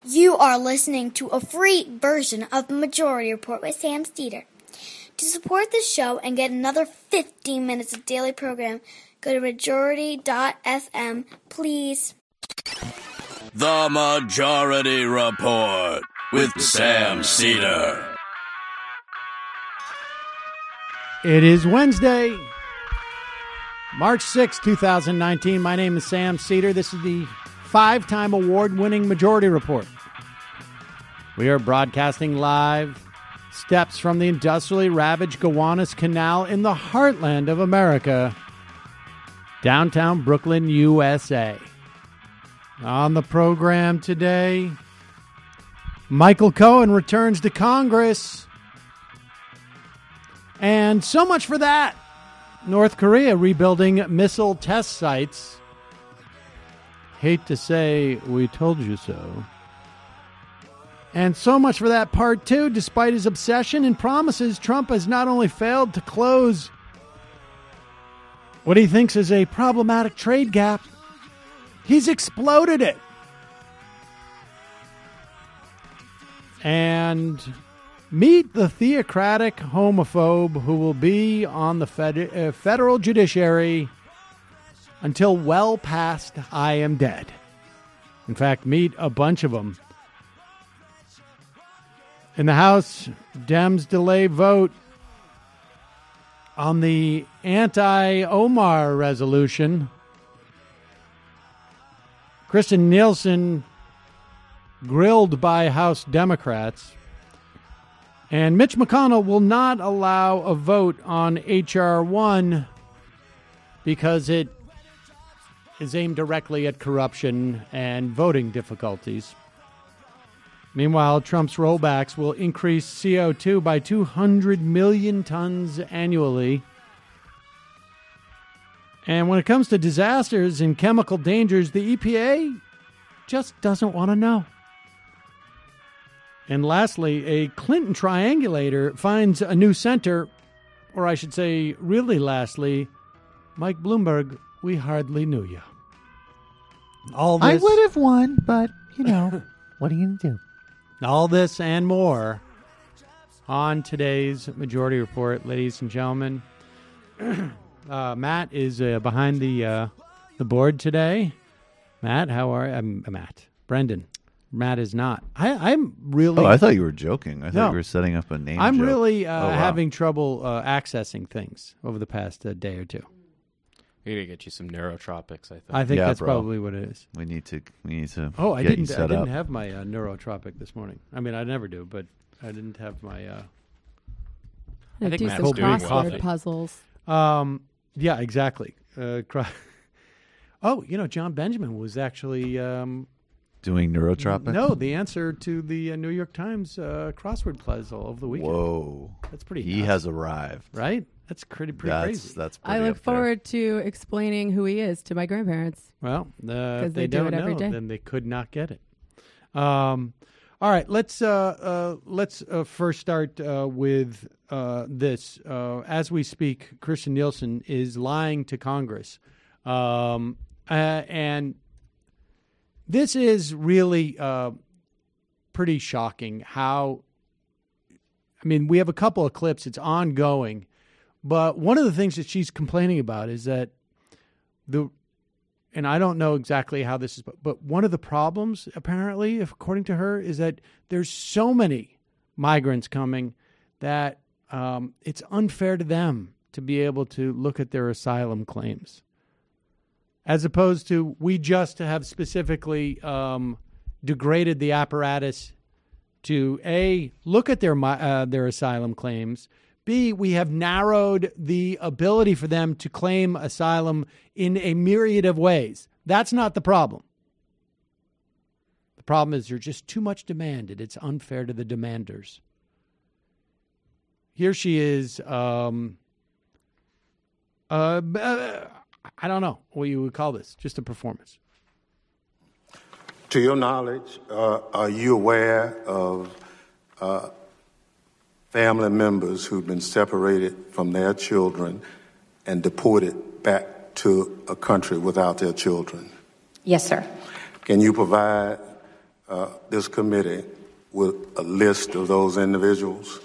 You are listening to a free version of the Majority Report with Sam Steeder. To support this show and get another 15 minutes of daily program, go to majority.fm, please. The Majority Report with Sam Steeder. It is Wednesday, March 6, 2019. My name is Sam Steeder. This is the 5-time award-winning Majority Report. We are broadcasting live steps from the industrially ravaged Gowanus Canal in the heartland of America, downtown Brooklyn, USA. On the program today, Michael Cohen returns to Congress. And so much for that. North Korea rebuilding missile test sites. Hate to say we told you so. And so much for that part two. Despite his obsession and promises, Trump has not only failed to close what he thinks is a problematic trade gap, he's exploded it. And meet the theocratic homophobe who will be on the federal judiciary until well past I am dead. In fact, meet a bunch of them. In the House, Dems delay vote on the anti-Omar resolution. Kristen Nielsen grilled by House Democrats. And Mitch McConnell will not allow a vote on H.R. 1 because it is aimed directly at corruption and voting difficulties. Meanwhile, Trump's rollbacks will increase CO2 by 200 million tons annually. And when it comes to disasters and chemical dangers, the EPA just doesn't want to know. And lastly, a Clinton triangulator finds a new center, or I should say, really lastly, Mike Bloomberg, we hardly knew you. All this, I would have won, but, what are you going to do? All this and more on today's Majority Report, ladies and gentlemen. Matt is behind the board today. Matt, how are you? Matt. Brendan. Matt is not. I'm really... Oh, I thought you were joking. I thought you were setting up a name I'm joke. really having trouble accessing things over the past day or two. We need to get you some neurotropics, I think. I think that's probably what it is. We need to Oh, I get didn't you set up. have my neurotropic this morning. I mean, I never do, but I didn't have my... I think do Matt's some doing crossword well. puzzles. Yeah, exactly. John Benjamin was actually... doing neurotropics? No, the answer to the New York Times crossword puzzle over the weekend. Whoa. That's pretty He nuts. has arrived. Right? That's pretty crazy. That's pretty I look up there. forward to explaining who he is to my grandparents. Well, if they they do don't it every know, day. then they could not get it. All right, let's first start with this. As we speak, Kristen Nielsen is lying to Congress. And this is really pretty shocking how, we have a couple of clips. It's ongoing. But one of the things that she's complaining about is that and I don't know exactly how this is, but one of the problems, apparently, according to her, is that there's so many migrants coming that it's unfair to them to be able to look at their asylum claims. As opposed to we just have specifically degraded the apparatus to A, look at their asylum claims, B, we have narrowed the ability for them to claim asylum in a myriad of ways. That's not the problem. The problem is there's just too much demand, and it's unfair to the demanders. Here she is. I don't know what you would call this. Just a performance. To your knowledge, are you aware of family members who've been separated from their children and deported back to a country without their children? Yes, sir. Can you provide this committee with a list of those individuals?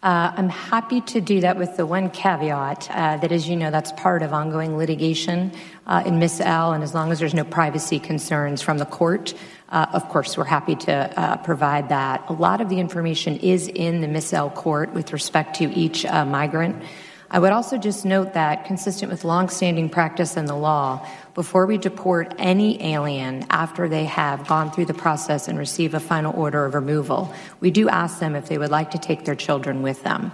I'm happy to do that with the one caveat that, as you know, that's part of ongoing litigation in Miss L, and as long as there's no privacy concerns from the court, of course, we're happy to provide that. A lot of the information is in the Miss L court with respect to each migrant. I would also just note that, consistent with longstanding practice in the law, before we deport any alien after they have gone through the process and receive a final order of removal, we do ask them if they would like to take their children with them.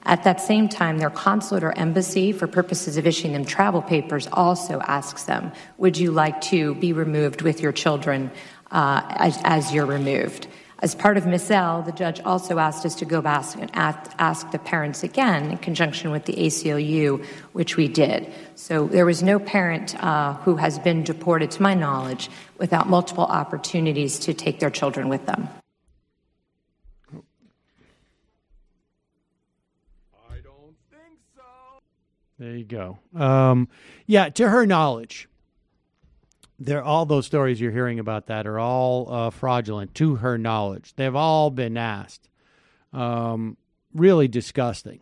At that same time, their consulate or embassy, for purposes of issuing them travel papers, also asks them, would you like to be removed with your children as you're removed? As part of Miss L, the judge also asked us to go back and ask the parents again in conjunction with the ACLU, which we did. So there was no parent who has been deported, to my knowledge, without multiple opportunities to take their children with them. I don't think so. There you go. Yeah, to her knowledge, all those stories you're hearing about that are all fraudulent, to her knowledge. They've all been asked. Really disgusting.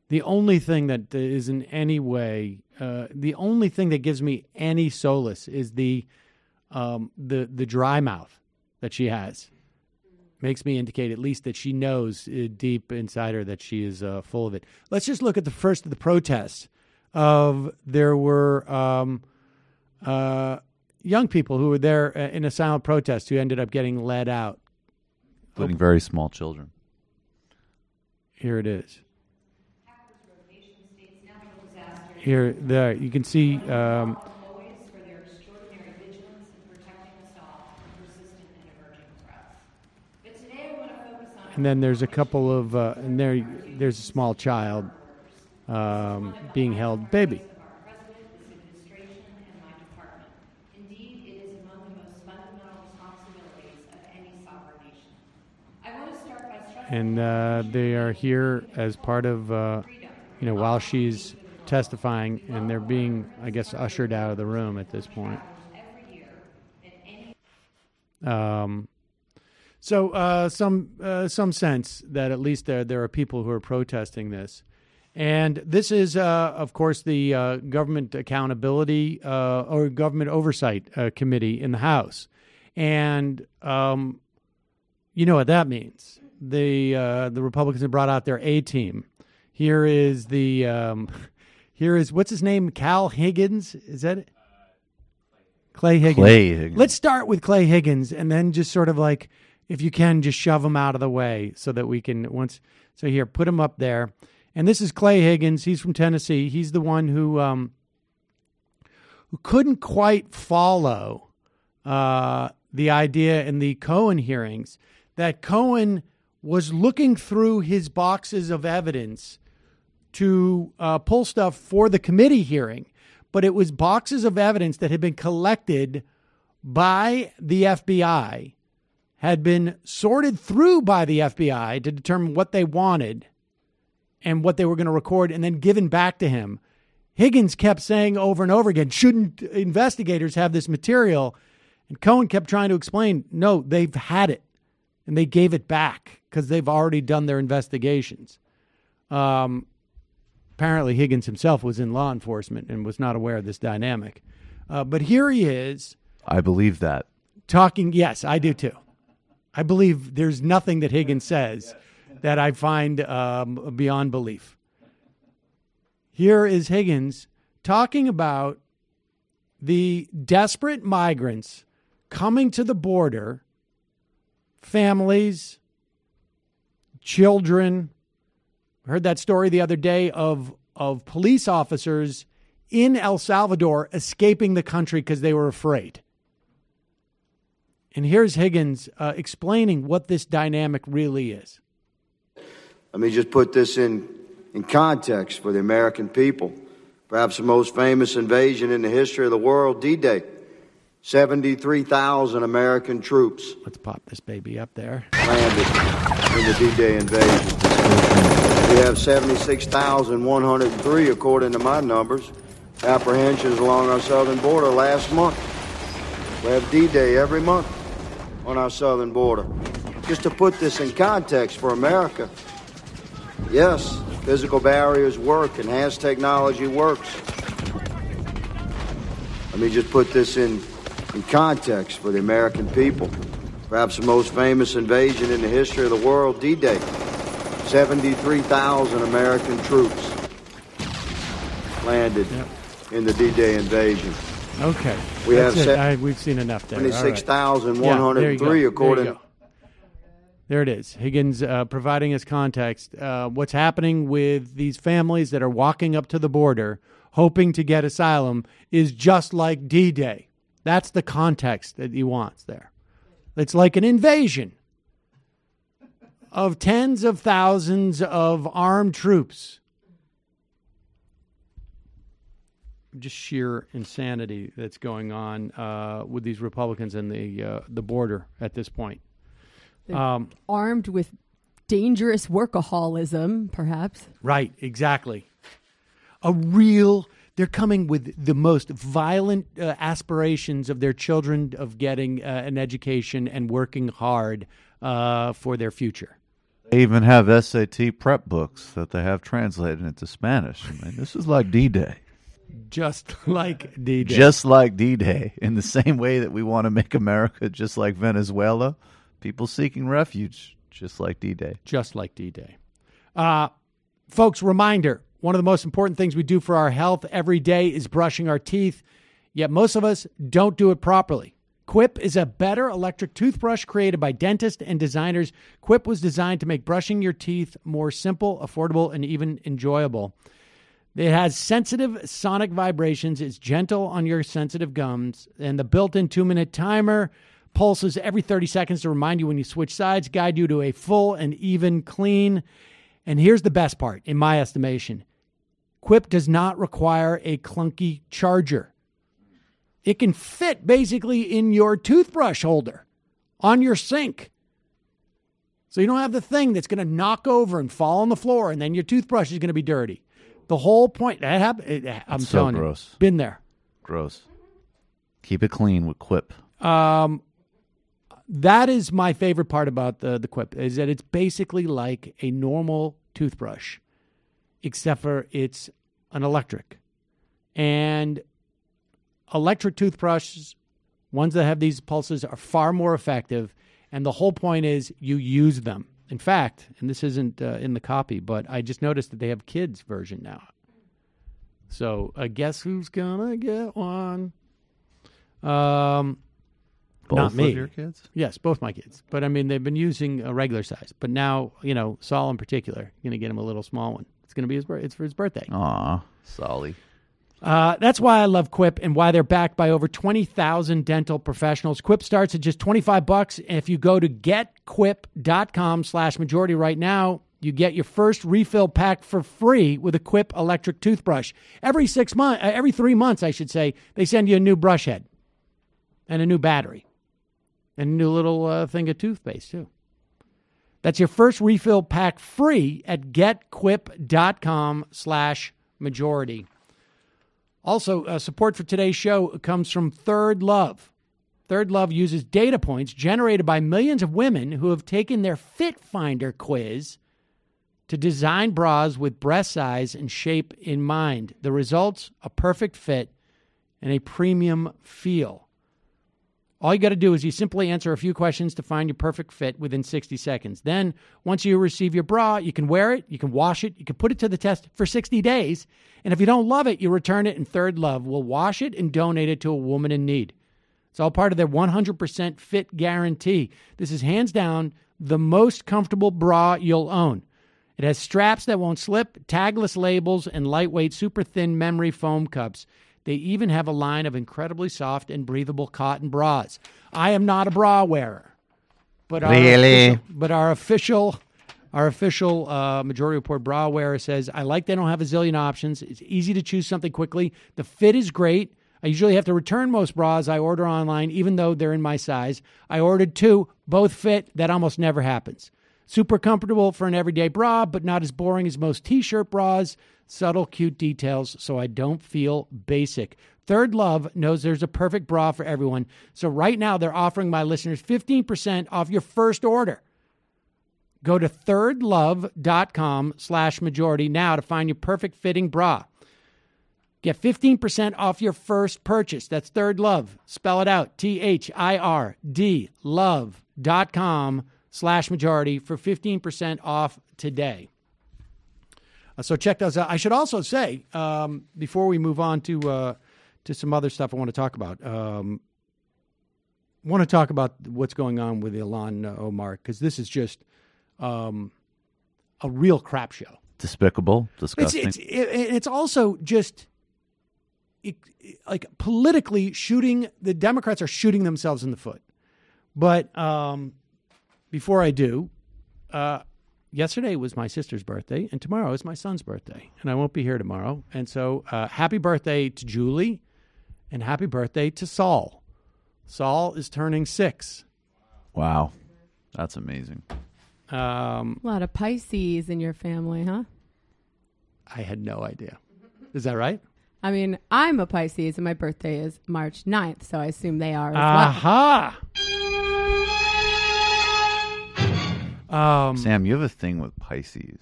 The only thing that is in any way, the only thing that gives me any solace is the dry mouth that she has. Makes me indicate at least that she knows deep inside her that she is full of it. Let's just look at the first of the protests. There were young people who were there in a silent protest who ended up getting led out. Including very small children. Here it is. Here, there, you can see. And then there's a couple of, and there's a small child being held baby. And they are here as part of, while she's testifying, and they're being, I guess, ushered out of the room at this point. So some sense that at least there are people who are protesting this. And this is, of course, the Government Accountability or Government Oversight Committee in the House. And you know what that means. The Republicans have brought out their A-team. Here is what's his name? Cal Higgins? Is that it? Clay Higgins. Let's start with Clay Higgins, and then just sort of like, if you can, just shove him out of the way so that we can So here, put him up there. And this is Clay Higgins. He's from Tennessee. He's the one who couldn't quite follow the idea in the Cohen hearings that Cohen was looking through his boxes of evidence to pull stuff for the committee hearing, but it was boxes of evidence that had been collected by the FBI, had been sorted through by the FBI to determine what they wanted and what they were going to record, and then given back to him. Higgins kept saying over and over again, shouldn't investigators have this material? And Cohen kept trying to explain, no, they've had it, and they gave it back because they've already done their investigations. Apparently Higgins himself was in law enforcement and was not aware of this dynamic. But here he is. I believe that. Talking, yes, I do too. I believe there's nothing that Higgins says that I find beyond belief. Here is Higgins talking about the desperate migrants coming to the border, families, children. I heard that story the other day of police officers in El Salvador escaping the country because they were afraid. And here's Higgins explaining what this dynamic really is. Let me just put this in context for the American people. Perhaps the most famous invasion in the history of the world, D-Day. 73,000 American troops. Let's pop this baby up there. Landed in the D-Day invasion. We have 76,103, according to my numbers, apprehensions along our southern border last month. We have D-Day every month on our southern border. Just to put this in context for America, yes, physical barriers work, enhanced technology works. Let me just put this in context for the American people. Perhaps the most famous invasion in the history of the world, D-Day. 73,000 American troops landed in the D-Day invasion. Okay. We That's have we've seen enough there. 26,103 according. There it is. Higgins providing us context. What's happening with these families that are walking up to the border hoping to get asylum is just like D-Day. That's the context that he wants there. It's like an invasion of tens of thousands of armed troops. Just sheer insanity that's going on with these Republicans and the border at this point. Armed with dangerous workaholism, perhaps. Right, exactly. They're coming with the most violent aspirations of their children of getting an education and working hard for their future. They even have SAT prep books that they have translated into Spanish. I mean, this is like D-Day. Just like D-Day. Just like D-Day. In the same way that we want to make America just like Venezuela, people seeking refuge, just like D-Day. Just like D-Day. Folks, reminder, one of the most important things we do for our health every day is brushing our teeth, yet most of us don't do it properly. Quip is a better electric toothbrush created by dentists and designers. Quip was designed to make brushing your teeth more simple, affordable, and even enjoyable. It has sensitive sonic vibrations. It's gentle on your sensitive gums. And the built-in 2-minute timer pulses every 30 seconds to remind you when you switch sides, guide you to a full and even clean. And here's the best part, in my estimation. Quip does not require a clunky charger. It can fit basically in your toothbrush holder on your sink. So you don't have the thing that's going to knock over and fall on the floor, and then your toothbrush is going to be dirty. The whole point, that happened. I'm so telling gross. you, been there. Gross. Keep it clean with Quip. That is my favorite part about the Quip, is that it's basically like a normal toothbrush, except for it's an electric. And electric toothbrushes, ones that have these pulses, are far more effective. And the whole point is you use them. In fact, and this isn't in the copy, but I just noticed that they have kids version now. So guess who's gonna get one? Both not me. Of your kids? Yes, both my kids. But I mean, they've been using a regular size. But now, Saul in particular, going to get him a little small one. It's going to be it's for his birthday. Aw, Solly. That's why I love Quip and why they're backed by over 20,000 dental professionals. Quip starts at just $25. And if you go to getquip.com/majority right now, you get your first refill pack for free with a Quip electric toothbrush. Every 3 months, I should say, they send you a new brush head and a new battery and a new little thing of toothpaste, too. That's your first refill pack free at getquip.com/majority. Also, support for today's show comes from Third Love. Third Love uses data points generated by millions of women who have taken their Fit Finder quiz to design bras with breast size and shape in mind. The results, a perfect fit and a premium feel. All you got to do is you simply answer a few questions to find your perfect fit within 60 seconds. Then, once you receive your bra, you can wear it, you can wash it, you can put it to the test for 60 days. And if you don't love it, you return it, and Third Love will wash it and donate it to a woman in need. It's all part of their 100% fit guarantee. This is hands down the most comfortable bra you'll own. It has straps that won't slip, tagless labels, and lightweight, super thin memory foam cups. They even have a line of incredibly soft and breathable cotton bras. I am not a bra wearer, but our official Majority Report bra wearer says, I like they don't have a zillion options. It's easy to choose something quickly. The fit is great. I usually have to return most bras I order online, even though they're in my size. I ordered 2, both fit. That almost never happens. Super comfortable for an everyday bra, but not as boring as most t-shirt bras. Subtle, cute details, so I don't feel basic. Third Love knows there's a perfect bra for everyone. So right now they're offering my listeners 15% off your first order. Go to thirdlove.com/majority now to find your perfect fitting bra. Get 15% off your first purchase. That's Third Love. Spell it out. THIRD love.com/majority for 15% off today. So check those out. I should also say, before we move on to some other stuff I want to talk about, what's going on with Ilhan Omar, because this is just a real crap show. Despicable, disgusting. It's also just like politically shooting. The Democrats are shooting themselves in the foot. But before I do, yesterday was my sister's birthday, and tomorrow is my son's birthday, and I won't be here tomorrow. And so happy birthday to Julie, and happy birthday to Saul. Saul is turning 6. Wow. That's amazing. A lot of Pisces in your family, huh? I had no idea. Is that right? I mean, I'm a Pisces, and my birthday is March 9th, so I assume they are as well. Sam, you have a thing with Pisces.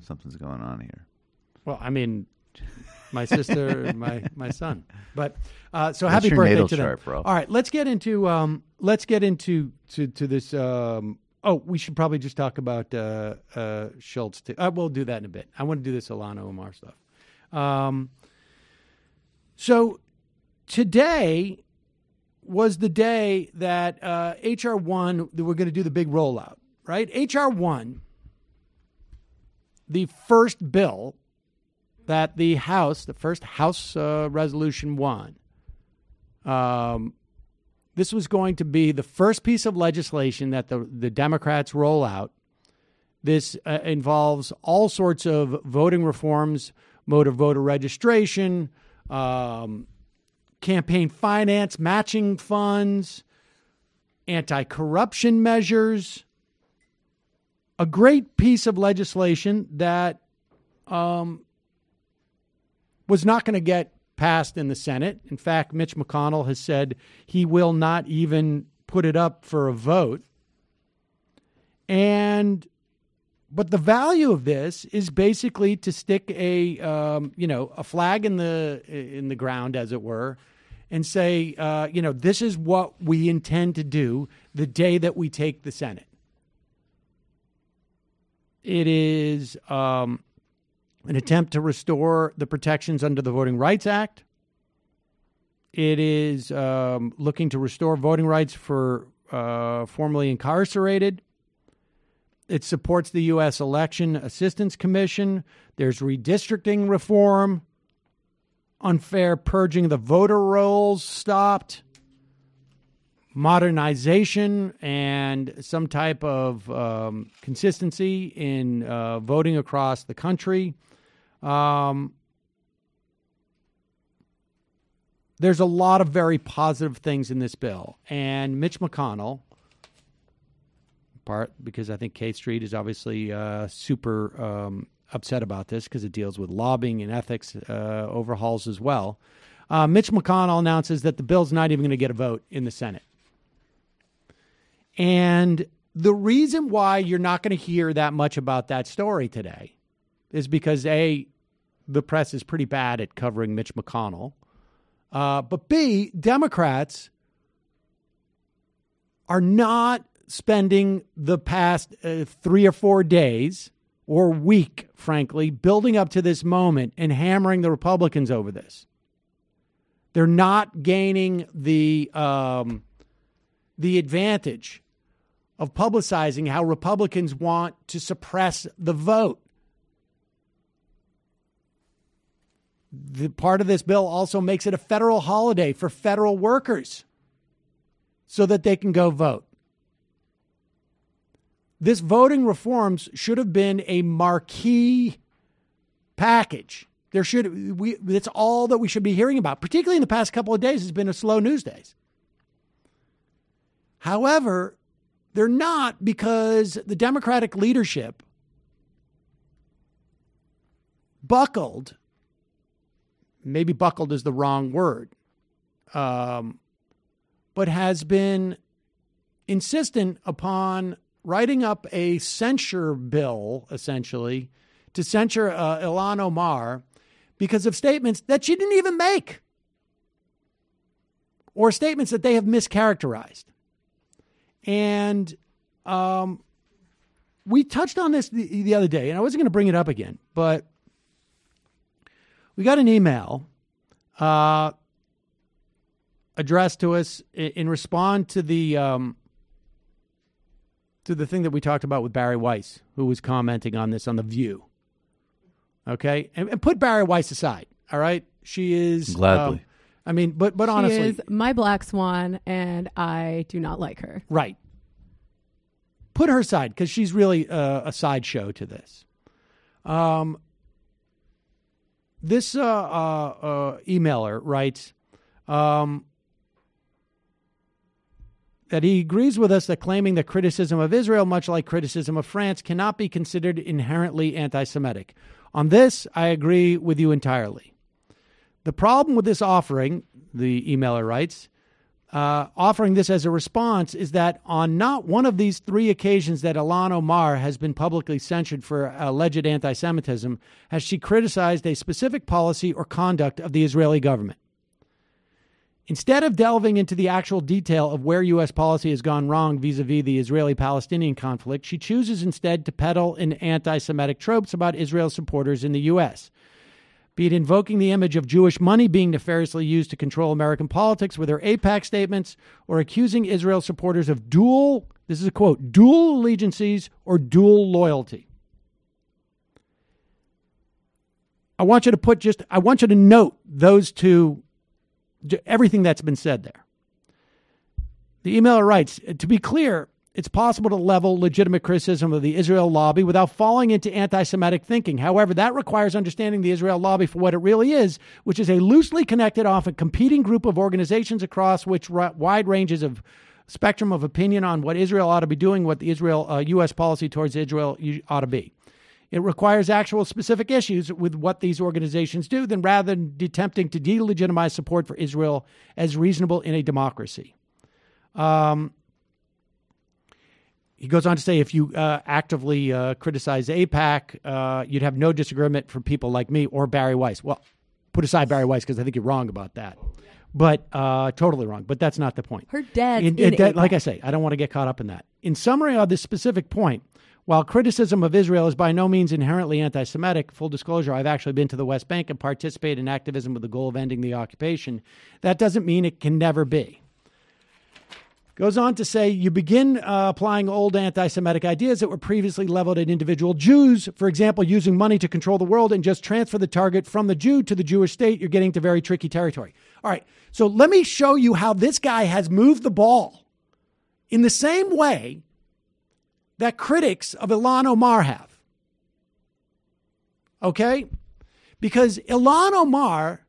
Something's going on here. Well, I mean, my sister, my son. But so What's happy your birthday natal to them. chart, bro? All right, let's get into this. We should probably just talk about Schultz too. We'll do that in a bit. I want to do this Ilhan Omar stuff. So today was the day that H.R. 1, we're going to do the big rollout, right? H.R. 1, the first bill that the first House resolution won. This was going to be the first piece of legislation that the Democrats roll out. This involves all sorts of voting reforms, motor voter registration, campaign finance, matching funds, anti-corruption measures. A great piece of legislation that was not going to get passed in the Senate. In fact, Mitch McConnell has said he will not even put it up for a vote. But the value of this is basically to stick a flag in the ground, as it were, and say, this is what we intend to do the day that we take the Senate. It is an attempt to restore the protections under the Voting Rights Act. It is looking to restore voting rights for formerly incarcerated. It supports the U.S. Election Assistance Commission. There's redistricting reform. Unfair purging of the voter rolls stopped. Modernization and some type of consistency in voting across the country. There's a lot of very positive things in this bill. And Mitch McConnell, part because I think K Street is obviously super upset about this because it deals with lobbying and ethics overhauls as well. Mitch McConnell announces that the bill's not even going to get a vote in the Senate. And the reason why you're not going to hear that much about that story today is because, A, the press is pretty bad at covering Mitch McConnell. But B, Democrats are not spending the past 3 or 4 days or week, frankly, building up to this moment and hammering the Republicans over this. They're not gaining the advantage of publicizing how Republicans want to suppress the vote. The part of this bill also makes it a federal holiday for federal workers so that they can go vote. This voting reforms should have been a marquee package. That's all that we should be hearing about, particularly in the past couple of days. It's been a slow news days. However, they're not, because the Democratic leadership buckled, maybe buckled is the wrong word, but has been insistent upon writing up a censure bill, essentially, to censure Ilhan Omar because of statements that she didn't even make or statements that they have mischaracterized. And we touched on this the other day, and I wasn't going to bring it up again, but we got an email addressed to us in response to the thing that we talked about with Barry Weiss, who was commenting on this on The View. Okay? And put Barry Weiss aside, all right? She is... Gladly. But honestly... She is my black swan, and I do not like her. Right. Put her aside, because she's really a sideshow to this. This emailer writes that he agrees with us that claiming that criticism of Israel, much like criticism of France, cannot be considered inherently anti-Semitic. On this, I agree with you entirely. The problem with this offering, the emailer writes, offering this as a response is that on not one of these three occasions that Ilhan Omar has been publicly censured for alleged anti-Semitism has she criticized a specific policy or conduct of the Israeli government. Instead of delving into the actual detail of where U.S. policy has gone wrong vis-a-vis the Israeli-Palestinian conflict, she chooses instead to peddle in anti-Semitic tropes about Israel supporters in the U.S., be it invoking the image of Jewish money being nefariously used to control American politics with her AIPAC statements, or accusing Israel supporters of dual allegiances or dual loyalty. I want you to note those two, everything that's been said there. The emailer writes, to be clear, it's possible to level legitimate criticism of the Israel lobby without falling into anti-Semitic thinking. However, that requires understanding the Israel lobby for what it really is, which is a loosely connected, often competing group of organizations across which wide ranges of spectrum of opinion on what Israel ought to be doing, what the U.S. policy towards Israel ought to be. It requires actual specific issues with what these organizations do, then rather than attempting to delegitimize support for Israel as reasonable in a democracy. He goes on to say, if you actively criticize AIPAC, you'd have no disagreement from people like me or Barry Weiss. Well, put aside Barry Weiss because I think you're wrong about that. But totally wrong. But that's not the point. Her dad's in AIPAC. Like I say, I don't want to get caught up in that. In summary on this specific point, while criticism of Israel is by no means inherently anti-Semitic, full disclosure, I've actually been to the West Bank and participated in activism with the goal of ending the occupation. That doesn't mean it can never be. Goes on to say, you begin applying old anti-Semitic ideas that were previously leveled at individual Jews, for example, using money to control the world, and just transfer the target from the Jew to the Jewish state, you're getting to very tricky territory. All right, so let me show you how this guy has moved the ball in the same way that critics of Ilhan Omar have. Okay? Because Ilhan Omar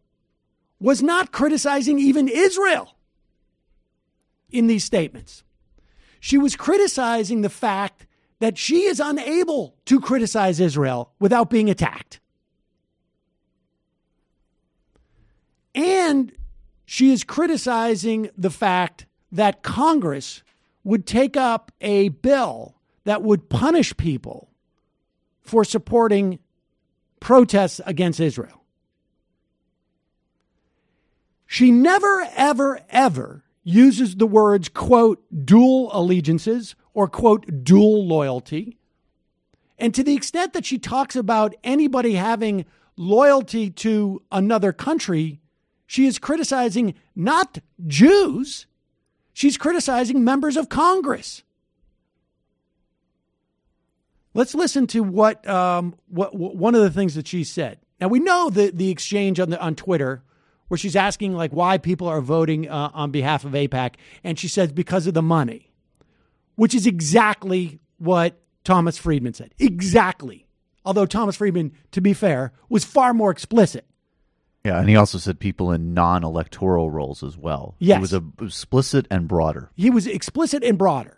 was not criticizing even Israel in these statements. She was criticizing the fact that she is unable to criticize Israel without being attacked. And she is criticizing the fact that Congress would take up a bill that would punish people for supporting protests against Israel. She never, ever, ever uses the words, quote, dual allegiances or, quote, dual loyalty. And to the extent that she talks about anybody having loyalty to another country, she is criticizing not Jews. She's criticizing members of Congress. Let's listen to what one of the things that she said. Now, we know the exchange on Twitter where she's asking like why people are voting on behalf of AIPAC, and she says because of the money, which is exactly what Thomas Friedman said. Exactly. Although Thomas Friedman, to be fair, was far more explicit. Yeah, and he also said people in non-electoral roles as well. Yes. He was explicit and broader. He was explicit and broader.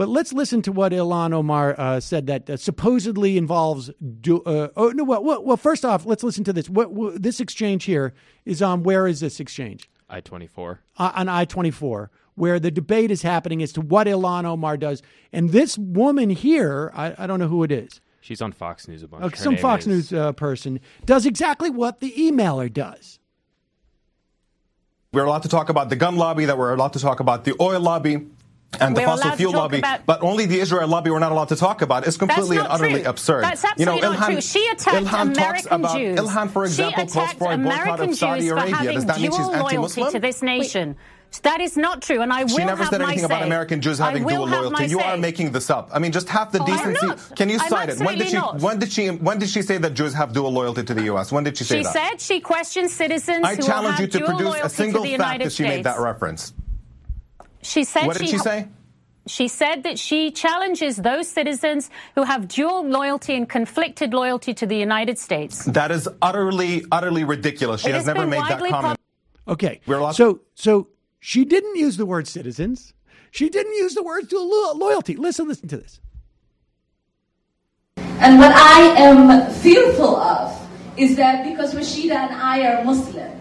But let's listen to what Ilhan Omar said that supposedly involves. Well, first off, let's listen to this. This exchange here is on. Where is this exchange? I-24. On I-24, where the debate is happening as to what Ilhan Omar does. And this woman here, I don't know who it is. She's on Fox News a bunch. Some Fox News person does exactly what the emailer does. We're allowed to talk about the gun lobby, that we're allowed to talk about the oil lobby and the fossil fuel lobby, but only the Israel lobby we're not allowed to talk about. It's completely and utterly absurd. That's absolutely not true. She attacked American Jews. Ilhan, for example, calls for a boycott of Saudi Arabia. Does that mean she's anti-Muslim? To this nation. That is not true, and I will have my say. She never said anything about American Jews having dual loyalty. You are making this up. I mean, just have the decency. Can you cite it? When did she say that Jews have dual loyalty to the U.S.? When did she say that? She said she questions citizens I who challenge have you to dual produce loyalty a single to the fact United that she States. made that reference. She said what did she say? She said that she challenges those citizens who have dual loyalty and conflicted loyalty to the United States. That is utterly, utterly ridiculous. She has never made that comment. Okay, so she didn't use the word citizens. She didn't use the word dual loyalty. Listen to this. And what I am fearful of is that because Rashida and I are Muslim,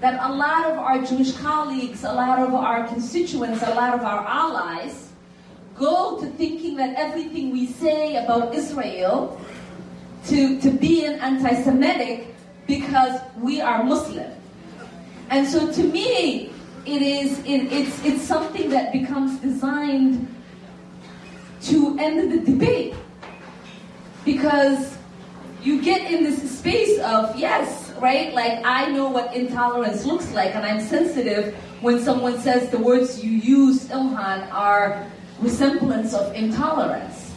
that a lot of our Jewish colleagues, a lot of our constituents, a lot of our allies go to thinking that everything we say about Israel to be an anti-Semitic because we are Muslim. And so to me, it's something that becomes designed to end the debate. Because you get in this space of, yes, right? Like, I know what intolerance looks like, and I'm sensitive when someone says the words you use, Ilhan, are resemblance of intolerance.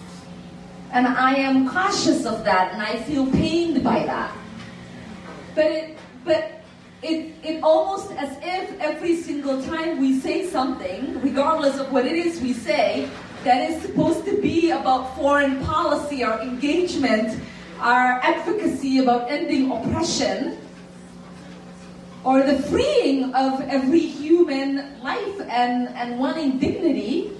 And I am cautious of that, and I feel pained by that. But it almost as if every single time we say something, regardless of what it is we say, that is supposed to be about foreign policy, our engagement, our advocacy about ending oppression, or the freeing of every human life and wanting dignity,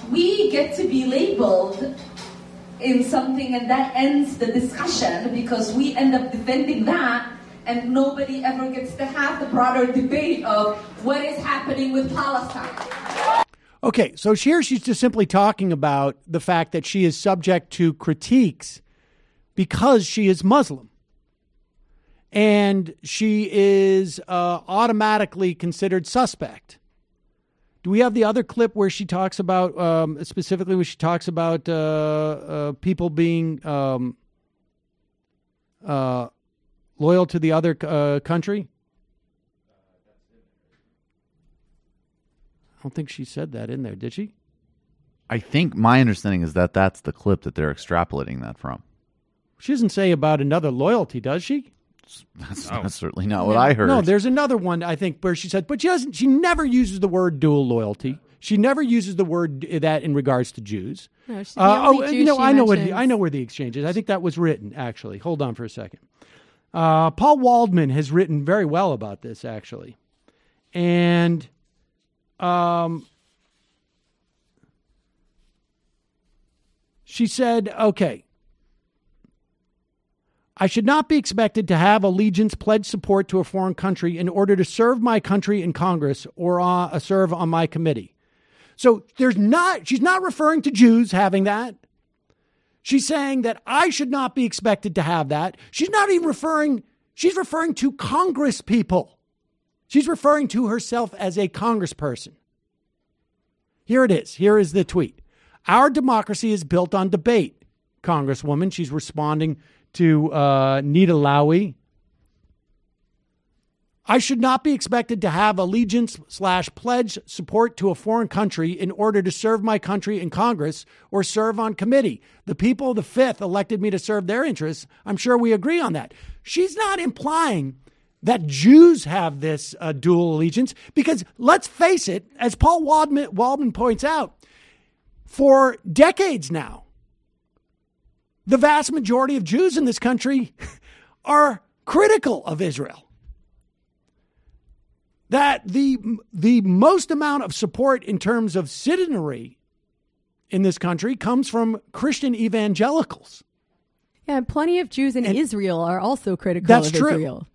we get to be labeled in something, and that ends the discussion because we end up defending that, and nobody ever gets to have the broader debate of what is happening with Palestine. Okay, so here she's just simply talking about the fact that she is subject to critiques because she is Muslim. And she is automatically considered suspect. Do we have the other clip where she talks about, specifically where she talks about people being loyal to the other country? I don't think she said that in there, did she? I think my understanding is that that's the clip that they're extrapolating that from. She doesn't say about another loyalty, does she? That's certainly not what I heard. No, there's another one, I think, where she said, but she never uses the word dual loyalty. She never uses the word that in regards to Jews. No, I know where the exchange is. I think that was written, actually. Hold on for a second. Paul Waldman has written very well about this, actually. And she said, okay, I should not be expected to have allegiance, pledge support to a foreign country in order to serve my country in Congress or serve on my committee. So she's not referring to Jews having that. She's saying that I should not be expected to have that. She's not even she's referring to Congress people. She's referring to herself as a congressperson. Here it is. Here is the tweet. Our democracy is built on debate, Congresswoman. She's responding to Nita Lowy. I should not be expected to have allegiance / pledge support to a foreign country in order to serve my country in Congress or serve on committee. The people of the 5th elected me to serve their interests. I'm sure we agree on that. She's not implying that Jews have this dual allegiance because, let's face it, as Paul Waldman points out, for decades now, the vast majority of Jews in this country are critical of Israel. that the most amount of support in terms of citizenry in this country comes from Christian evangelicals. Yeah, and plenty of Jews in Israel are also critical That's of true. Israel.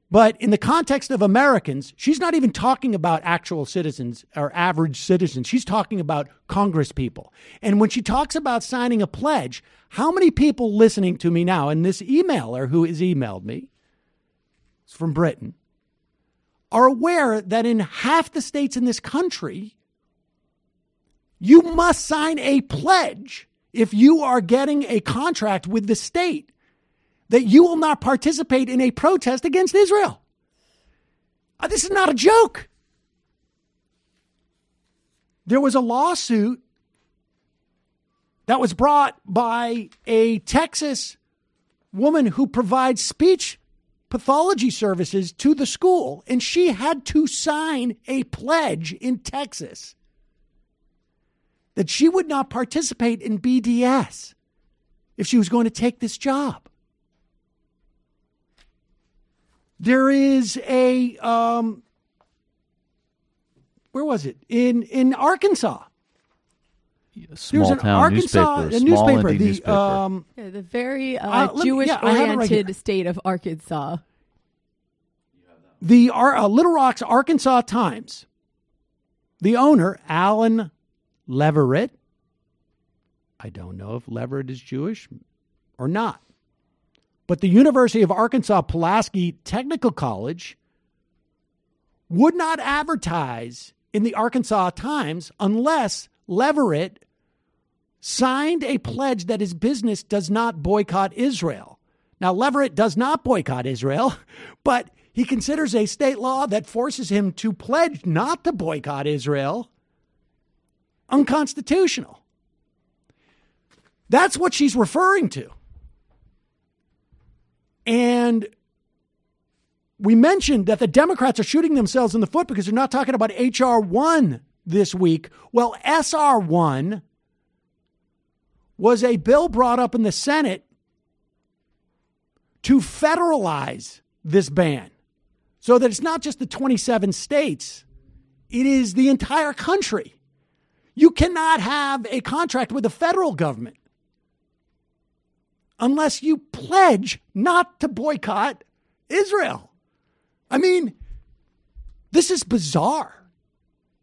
But in the context of Americans, she's not even talking about actual citizens or average citizens. She's talking about Congress people. And when she talks about signing a pledge, how many people listening to me now, and this emailer who has emailed me, it's from Britain, are aware that in half the states in this country, you must sign a pledge if you are getting a contract with the state that you will not participate in a protest against Israel. This is not a joke. There was a lawsuit that was brought by a Texas woman who provides speech pathology services to the school, and she had to sign a pledge in Texas that she would not participate in BDS if she was going to take this job. There is a, where was it? In Arkansas. Small town newspaper. A newspaper. The very Jewish-oriented state of Arkansas. The Little Rock's Arkansas Times. The owner, Alan Leverett. I don't know if Leverett is Jewish or not. But the University of Arkansas Pulaski Technical College would not advertise in the Arkansas Times unless Leverett signed a pledge that his business does not boycott Israel. Now, Leverett does not boycott Israel, but he considers a state law that forces him to pledge not to boycott Israel unconstitutional. That's what she's referring to. And we mentioned that the Democrats are shooting themselves in the foot because they're not talking about H.R. 1 this week. Well, S.R. 1 was a bill brought up in the Senate to federalize this ban so that it's not just the 27 states, it is the entire country. You cannot have a contract with the federal government unless you pledge not to boycott Israel. I mean, this is bizarre.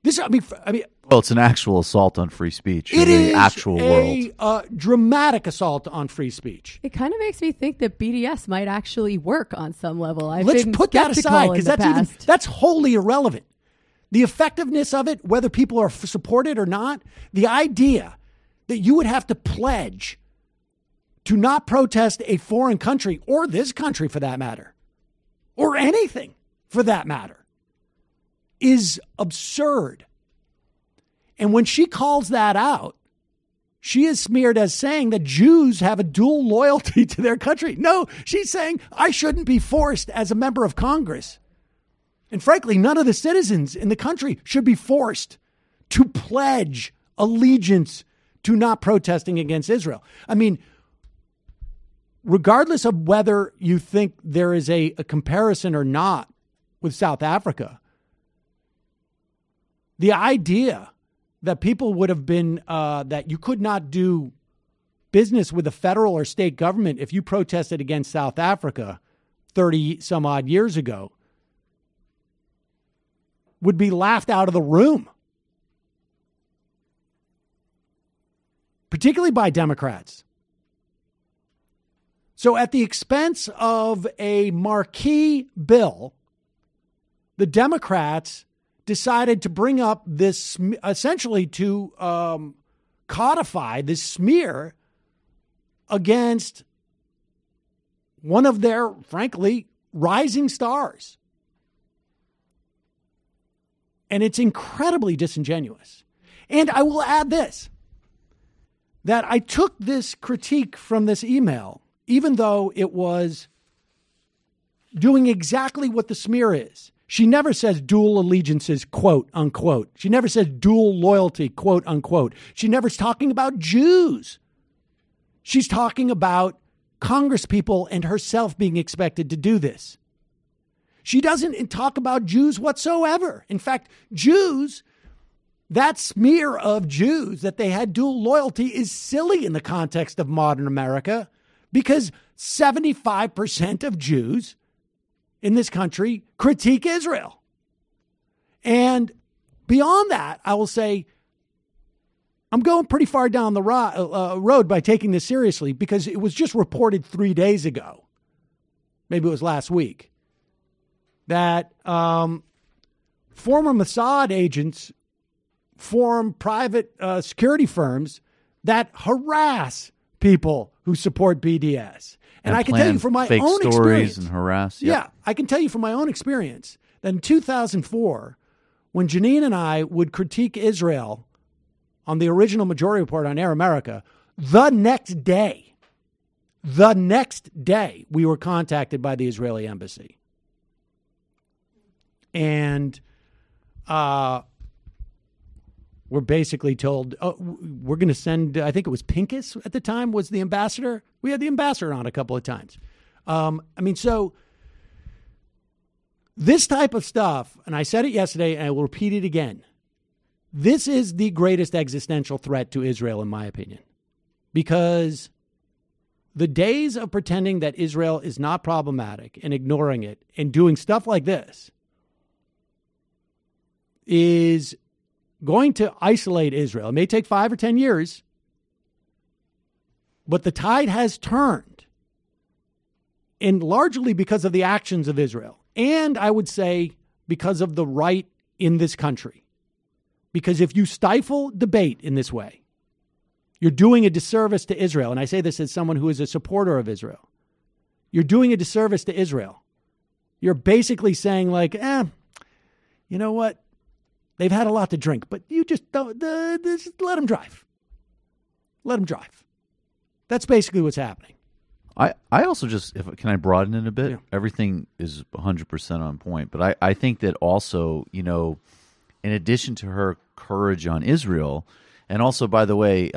Well, it's an actual assault on free speech in the actual world. A dramatic assault on free speech. It kind of makes me think that BDS might actually work on some level. Let's put that aside because that's wholly irrelevant. The effectiveness of it, whether people are supported or not, the idea that you would have to pledge to not protest a foreign country, or this country for that matter, or anything for that matter, is absurd. And when she calls that out, she is smeared as saying that Jews have a dual loyalty to their country. No, she's saying I shouldn't be forced as a member of Congress. And frankly, none of the citizens in the country should be forced to pledge allegiance to not protesting against Israel. I mean, regardless of whether you think there is a comparison or not with South Africa, the idea that people would have been, that you could not do business with the federal or state government if you protested against South Africa 30 some odd years ago would be laughed out of the room, particularly by Democrats. So at the expense of a marquee bill, the Democrats decided to bring up this, essentially to codify this smear against one of their, frankly, rising stars. And it's incredibly disingenuous. And I will add this, that I took this critique from this email, even though it was doing exactly what the smear is. She never says dual allegiances, quote, unquote. She never says dual loyalty, quote, unquote. She never's talking about Jews. She's talking about Congress people and herself being expected to do this. She doesn't talk about Jews whatsoever. In fact, Jews, that smear of Jews that they had dual loyalty is silly in the context of modern America, because 75% of Jews in this country critique Israel. And beyond that, I will say, I'm going pretty far down the road by taking this seriously, because it was just reported 3 days ago, maybe it was last week, that former Mossad agents form private security firms that harass people who support BDS. And I can tell you from my own experience, and harass. Yep. Yeah, I can tell you from my own experience that in 2004, when Janine and I would critique Israel on the original Majority Report on Air America, the next day, we were contacted by the Israeli embassy. And we're basically told, we're going to send, I think it was Pincus at the time was the ambassador. We had the ambassador on a couple of times. So this type of stuff, and I said it yesterday and I will repeat it again, this is the greatest existential threat to Israel, in my opinion, because the days of pretending that Israel is not problematic and ignoring it and doing stuff like this is going to isolate Israel. It may take 5 or 10 years, but the tide has turned, and largely because of the actions of Israel. And I would say because of the right in this country. Because if you stifle debate in this way, you're doing a disservice to Israel. And I say this as someone who is a supporter of Israel. You're doing a disservice to Israel. You're basically saying like, you know what? They've had a lot to drink, but you just don't, just let them drive. Let them drive. That's basically what's happening. I also can I broaden it a bit? Yeah. Everything is 100% on point, but I think that also, in addition to her courage on Israel, and also, by the way,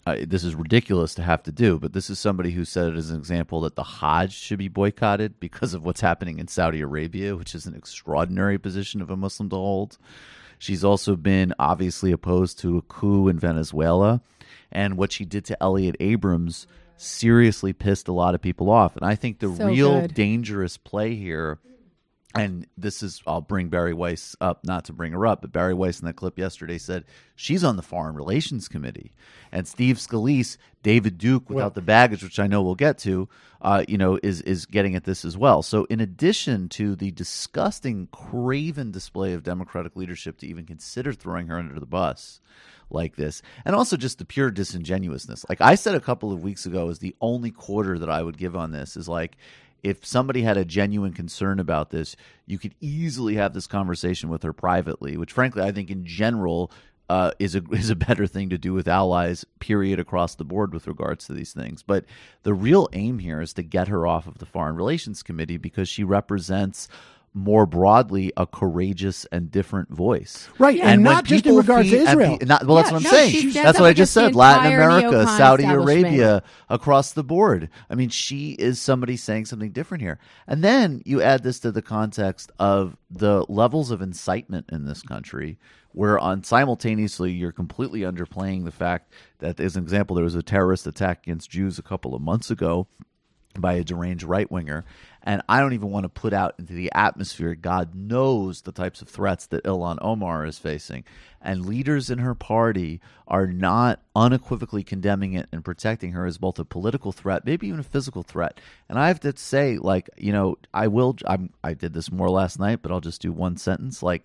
this is ridiculous to have to do, but this is somebody who said it as an example that the Hajj should be boycotted because of what's happening in Saudi Arabia, which is an extraordinary position of a Muslim to hold. She's also been obviously opposed to a coup in Venezuela, and what she did to Elliot Abrams seriously pissed a lot of people off. And I think the real dangerous play here, and this is, I'll bring Barry Weiss up, not to bring her up, but Barry Weiss in that clip yesterday said she's on the Foreign Relations Committee. And Steve Scalise, David Duke, without the baggage, which I know we'll get to, is getting at this as well. So in addition to the disgusting, craven display of Democratic leadership to even consider throwing her under the bus like this, and also just the pure disingenuousness. Like I said a couple of weeks ago, is the only quarter that I would give on this is like, if somebody had a genuine concern about this, you could easily have this conversation with her privately, which frankly I think in general is a better thing to do with allies, period, across the board with regards to these things. But the real aim here is to get her off of the Foreign Relations Committee because she represents more broadly a courageous and different voice. Right, yeah. And not just in regards to Israel. That's what I'm saying. That's what I just said. Latin America, Saudi Arabia, across the board. I mean, she is somebody saying something different here. And then you add this to the context of the levels of incitement in this country, where simultaneously you're completely underplaying the fact that, as an example, there was a terrorist attack against Jews a couple of months ago by a deranged right-winger. And I don't even want to put out into the atmosphere, God knows the types of threats that Ilhan Omar is facing. And leaders in her party are not unequivocally condemning it and protecting her as both a political threat, maybe even a physical threat. And I have to say, like, I did this more last night, but I'll just do one sentence. Like,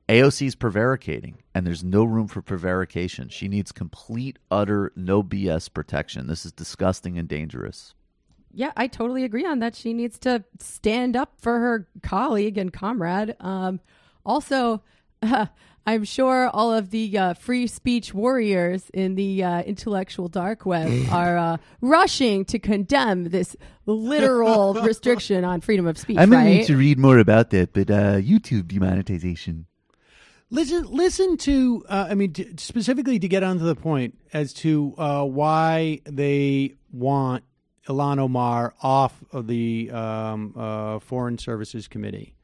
AOC is prevaricating, and there's no room for prevarication. She needs complete, utter, no BS protection. This is disgusting and dangerous. Yeah, I totally agree on that. She needs to stand up for her colleague and comrade. Also, I'm sure all of the free speech warriors in the intellectual dark web are rushing to condemn this literal restriction on freedom of speech. I might need to read more about that, but YouTube demonetization. Listen to, specifically to get onto the point as to why they want Ilhan Omar off of the Foreign Services Committee.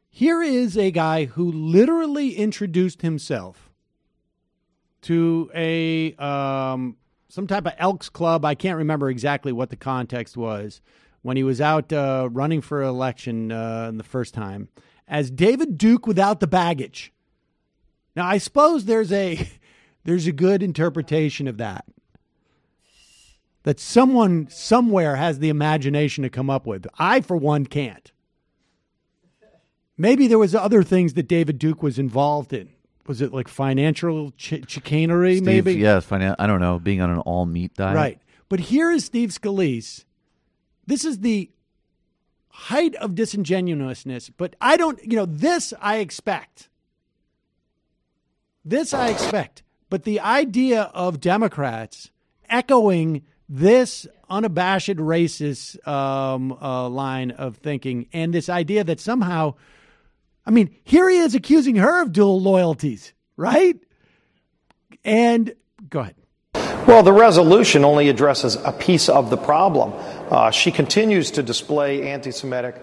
Here is a guy who literally introduced himself to a some type of Elks Club. I can't remember exactly what the context was when he was out running for election the first time as David Duke without the baggage. Now, I suppose there's a good interpretation of that someone somewhere has the imagination to come up with. I, for one, can't. Maybe there was other things that David Duke was involved in. Was it like financial chicanery, Steve, maybe? Yeah, I don't know, being on an all-meat diet. Right. But here is Steve Scalise. This is the height of disingenuousness, but I don't, this I expect. This I expect. But the idea of Democrats echoing this unabashed racist line of thinking and this idea that somehow, here he is accusing her of dual loyalties, right? And go ahead. Well, the resolution only addresses a piece of the problem. She continues to display anti-Semitic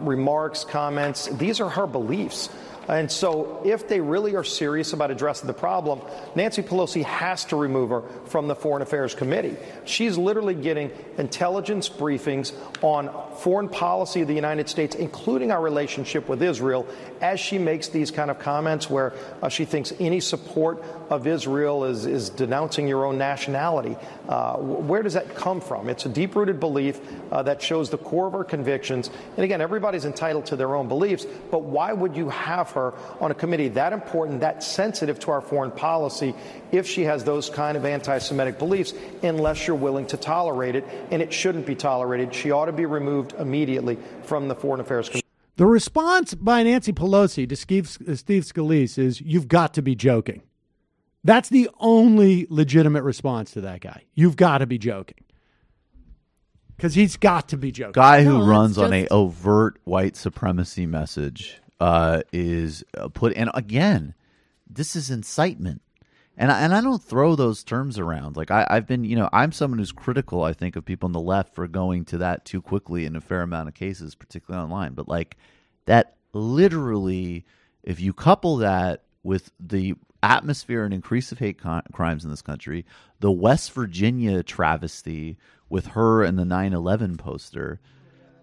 remarks, comments. These are her beliefs. And so if they really are serious about addressing the problem, Nancy Pelosi has to remove her from the Foreign Affairs Committee. She's literally getting intelligence briefings on foreign policy of the United States, including our relationship with Israel, as she makes these kind of comments where she thinks any support of Israel is denouncing your own nationality. Where does that come from? It's a deep-rooted belief that shows the core of her convictions. And again, everybody's entitled to their own beliefs, but why would you have her on a committee that important, that sensitive to our foreign policy, if she has those kind of anti-Semitic beliefs, unless you're willing to tolerate it? And it shouldn't be tolerated. She ought to be removed immediately from the Foreign Affairs Committee. The response by Nancy Pelosi to Steve Scalise is, "You've got to be joking." That's the only legitimate response to that guy. You've got to be joking. Because he's got to be joking. Guy who runs on a overt white supremacy message is put, and again, this is incitement. And I don't throw those terms around. Like I've been, I'm someone who's critical, I think, of people on the left for going to that too quickly in a fair amount of cases, particularly online. But like that literally, if you couple that with the atmosphere and increase of hate crimes in this country, the West Virginia travesty with her and the 9/11 poster,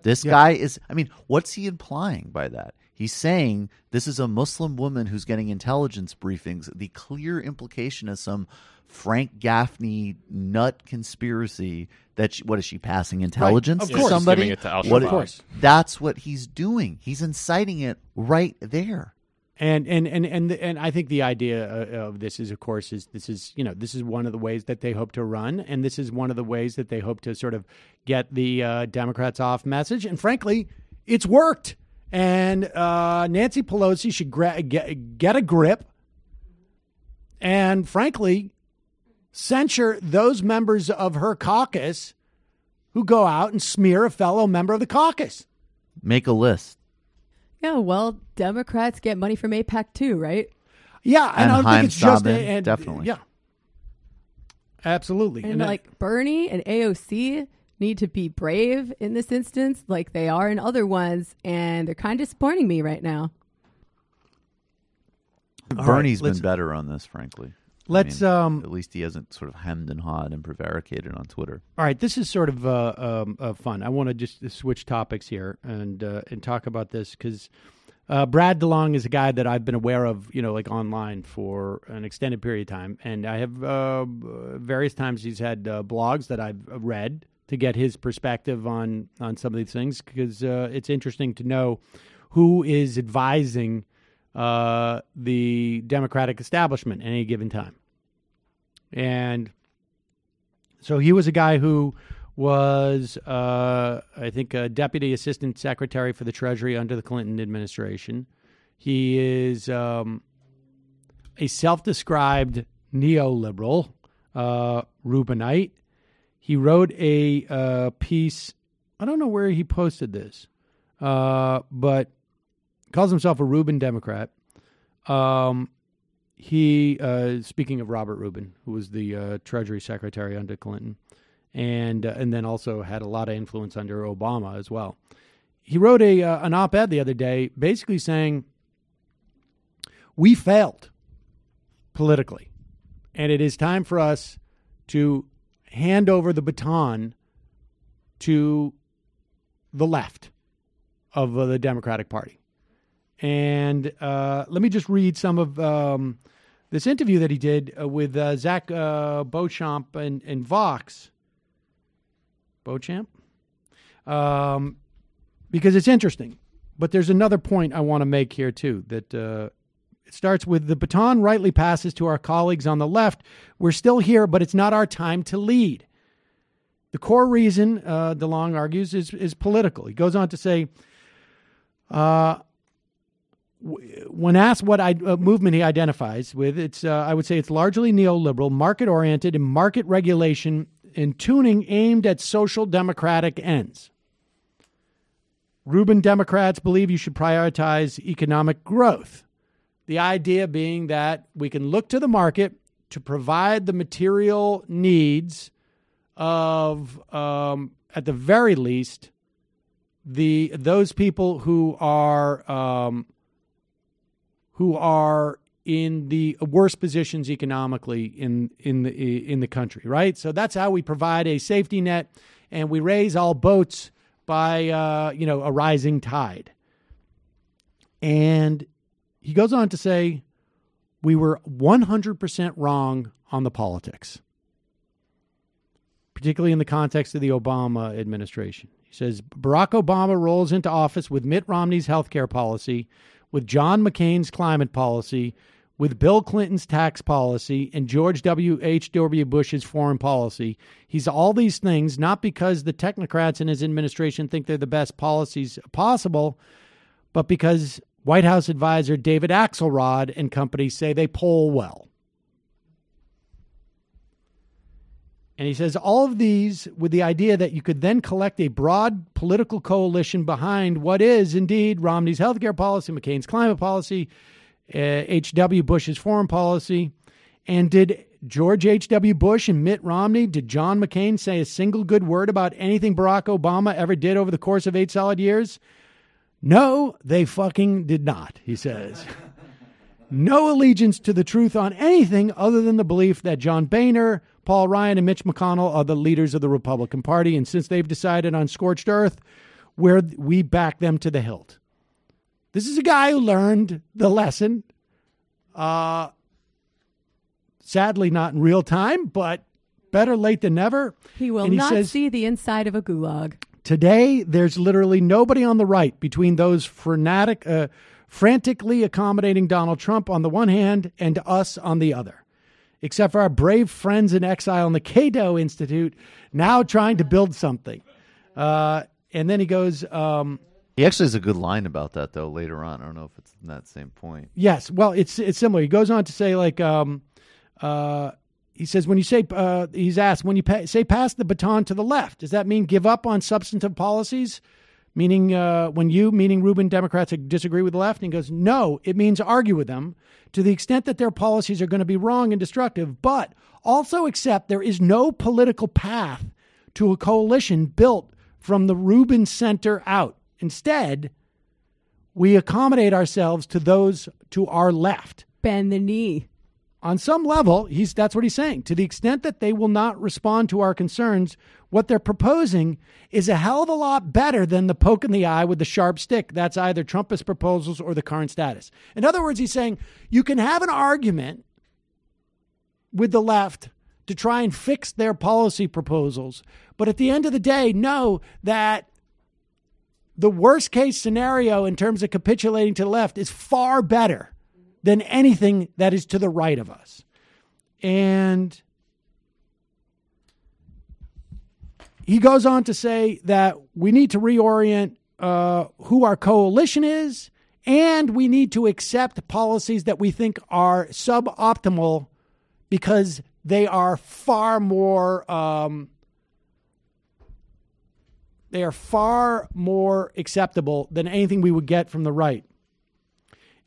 this guy is, what's he implying by that? He's saying this is a Muslim woman who's getting intelligence briefings. The clear implication is some Frank Gaffney nut conspiracy that what is she passing intelligence to somebody? Giving it to Al-Shabaab. That's what he's doing. He's inciting it right there. And I think the idea of this is, of course, this is one of the ways that they hope to run, and this is one of the ways that they hope to sort of get the Democrats off message. And frankly, it's worked. And Nancy Pelosi should get a grip and, frankly, censure those members of her caucus who go out and smear a fellow member of the caucus. Make a list. Yeah, well, Democrats get money from AIPAC too, right? Yeah, and I don't think it's just definitely. Yeah, absolutely. And like Bernie and AOC need to be brave in this instance, like they are in other ones, and they're kind of disappointing me right now. Bernie's been better on this, frankly. Let's at least he hasn't sort of hemmed and hawed and prevaricated on Twitter. All right, this is sort of fun. I want to just switch topics here and talk about this because Brad DeLong is a guy that I've been aware of, like online for an extended period of time, and I have various times he's had blogs that I've read to get his perspective on some of these things because it's interesting to know who is advising the Democratic establishment at any given time. And so he was a guy who was, I think, a deputy assistant secretary for the Treasury under the Clinton administration. He is a self-described neoliberal, Rubinite. He wrote a piece, I don't know where he posted this, but calls himself a Rubin Democrat. He, speaking of Robert Rubin, who was the Treasury Secretary under Clinton, and then also had a lot of influence under Obama as well. He wrote an op-ed the other day basically saying, we failed politically, and it is time for us to hand over the baton to the left of the Democratic Party. And let me just read some of this interview that he did with Zach Beauchamp and Vox. Beauchamp? Because it's interesting. But there's another point I want to make here, too, that it starts with the baton rightly passes to our colleagues on the left. We're still here, but it's not our time to lead. The core reason, DeLong argues, is political. He goes on to say, when asked what movement he identifies with, it's I would say it's largely neoliberal, market-oriented, and market regulation and tuning aimed at social democratic ends. Rubin Democrats believe you should prioritize economic growth. The idea being that we can look to the market to provide the material needs of, at the very least, those people who are in the worst positions economically in the country, right? So that's how we provide a safety net, and we raise all boats by a rising tide. And he goes on to say, we were 100% wrong on the politics, particularly in the context of the Obama administration. He says, Barack Obama rolls into office with Mitt Romney's healthcare policy, with John McCain's climate policy, with Bill Clinton's tax policy, and George H.W. Bush's foreign policy. He's all these things, not because the technocrats in his administration think they're the best policies possible, but because White House advisor David Axelrod and company say they poll well. And he says all of these with the idea that you could then collect a broad political coalition behind what is indeed Romney's healthcare policy, McCain's climate policy, H.W. Bush's foreign policy. And did George H.W. Bush and Mitt Romney, did John McCain say a single good word about anything Barack Obama ever did over the course of 8 solid years? No, they fucking did not, he says. No allegiance to the truth on anything other than the belief that John Boehner, Paul Ryan, and Mitch McConnell are the leaders of the Republican Party. And since they've decided on scorched earth, we back them to the hilt. This is a guy who learned the lesson. Sadly, not in real time, but better late than never. He will not see the inside of a gulag. Today, there's literally nobody on the right between those frantically accommodating Donald Trump on the one hand and us on the other, except for our brave friends in exile in the Cato Institute, now trying to build something. And then he goes... he actually has a good line about that, though, later on. I don't know if it's in that same point. Yes, well, it's similar. He goes on to say, like... he says, when you say, he's asked, when you say pass the baton to the left, does that mean give up on substantive policies? Meaning, meaning Rubin Democrats disagree with the left? And he goes, no, it means argue with them to the extent that their policies are going to be wrong and destructive, but also accept there is no political path to a coalition built from the Rubin center out. Instead, we accommodate ourselves to those to our left. Bend the knee. On some level, that's what he's saying. To the extent that they will not respond to our concerns, what they're proposing is a hell of a lot better than the poke in the eye with the sharp stick. That's either Trumpist proposals or the current status. In other words, he's saying you can have an argument with the left to try and fix their policy proposals, but at the end of the day, know that the worst case scenario in terms of capitulating to the left is far better than anything that is to the right of us. And he goes on to say that we need to reorient who our coalition is, and we need to accept policies that we think are suboptimal because they are far more acceptable than anything we would get from the right.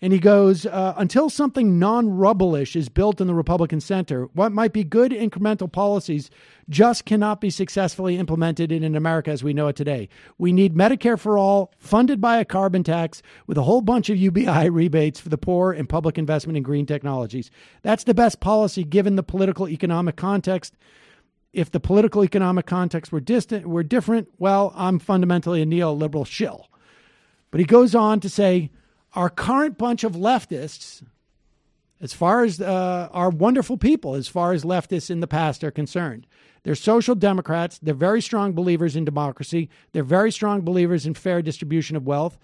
And he goes, until something non-rubblish is built in the Republican center, what might be good incremental policies just cannot be successfully implemented in America as we know it today. We need Medicare for all, funded by a carbon tax with a whole bunch of UBI rebates for the poor and public investment in green technologies. That's the best policy given the political economic context. If the political economic context were different, well, I'm fundamentally a neoliberal shill. But he goes on to say, our current bunch of leftists, as far as are wonderful people, as far as leftists in the past are concerned. They're social democrats. They're very strong believers in democracy. They're very strong believers in fair distribution of wealth.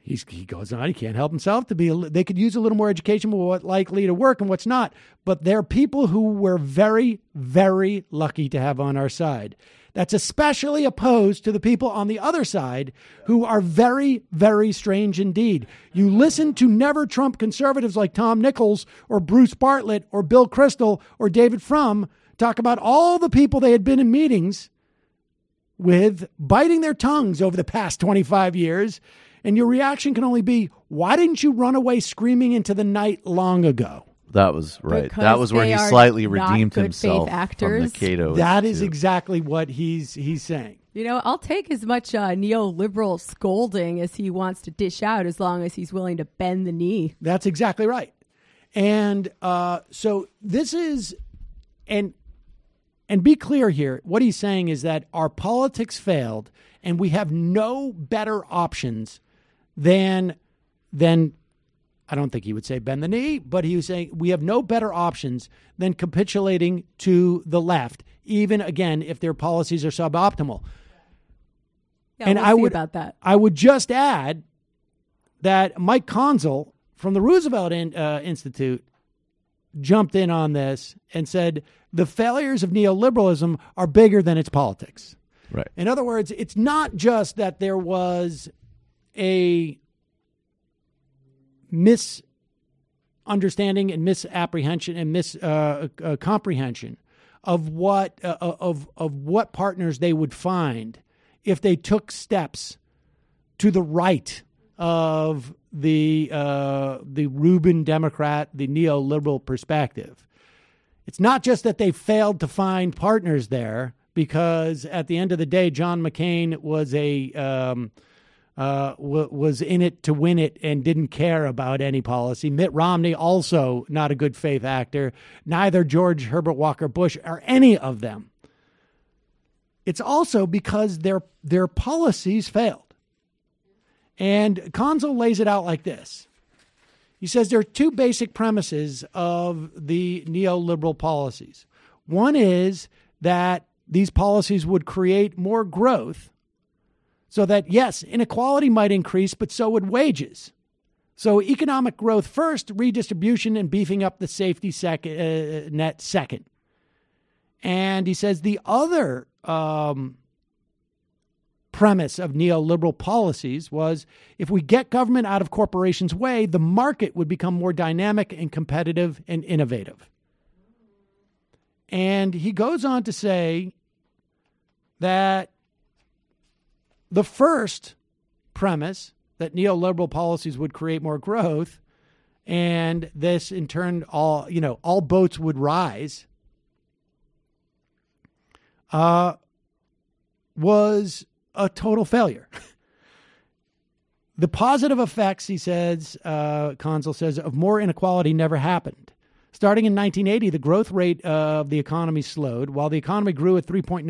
He goes on, he can't help himself to be, they could use a little more education about what's likely to work and what's not. But they're people who we're very, very lucky to have on our side. That's especially opposed to the people on the other side who are very, very strange indeed. You listen to never Trump conservatives like Tom Nichols or Bruce Bartlett or Bill Kristol or David Frum talk about all the people they had been in meetings with biting their tongues over the past 25 years. And your reaction can only be, why didn't you run away screaming into the night long ago? That was right. Because that was where he slightly redeemed himself actors. from the Cato. That is exactly what he's saying. You know, I'll take as much neoliberal scolding as he wants to dish out as long as he's willing to bend the knee. That's exactly right. And so this is, and be clear here, what he's saying is that our politics failed and we have no better options than I don't think he would say bend the knee, but he was saying we have no better options than capitulating to the left, even, again, if their policies are suboptimal. Yeah, and we'll see about that. I would just add that Mike Conzel from the Roosevelt Institute jumped in on this and said the failures of neoliberalism are bigger than its politics. Right. In other words, it's not just that there was a misunderstanding and misapprehension and miscomprehension of what partners they would find if they took steps to the right of the Rubin Democrat, the neoliberal perspective. It's not just that they failed to find partners there, because at the end of the day, John McCain was was in it to win it and didn't care about any policy. Mitt Romney, also not a good faith actor. Neither George Herbert Walker Bush or any of them. It's also because their policies failed. And Conzel lays it out like this. He says there are two basic premises of the neoliberal policies. One is that these policies would create more growth so that, yes, inequality might increase, but so would wages. So economic growth first, redistribution and beefing up the safety net second. And he says the other premise of neoliberal policies was if we get government out of corporations' way, the market would become more dynamic and competitive and innovative. And he goes on to say that the first premise, that neoliberal policies would create more growth, and this in turn all boats would rise, was a total failure. The positive effects, he says, Conzel says, of more inequality never happened. Starting in 1980, the growth rate of the economy slowed. While the economy grew at 3.9%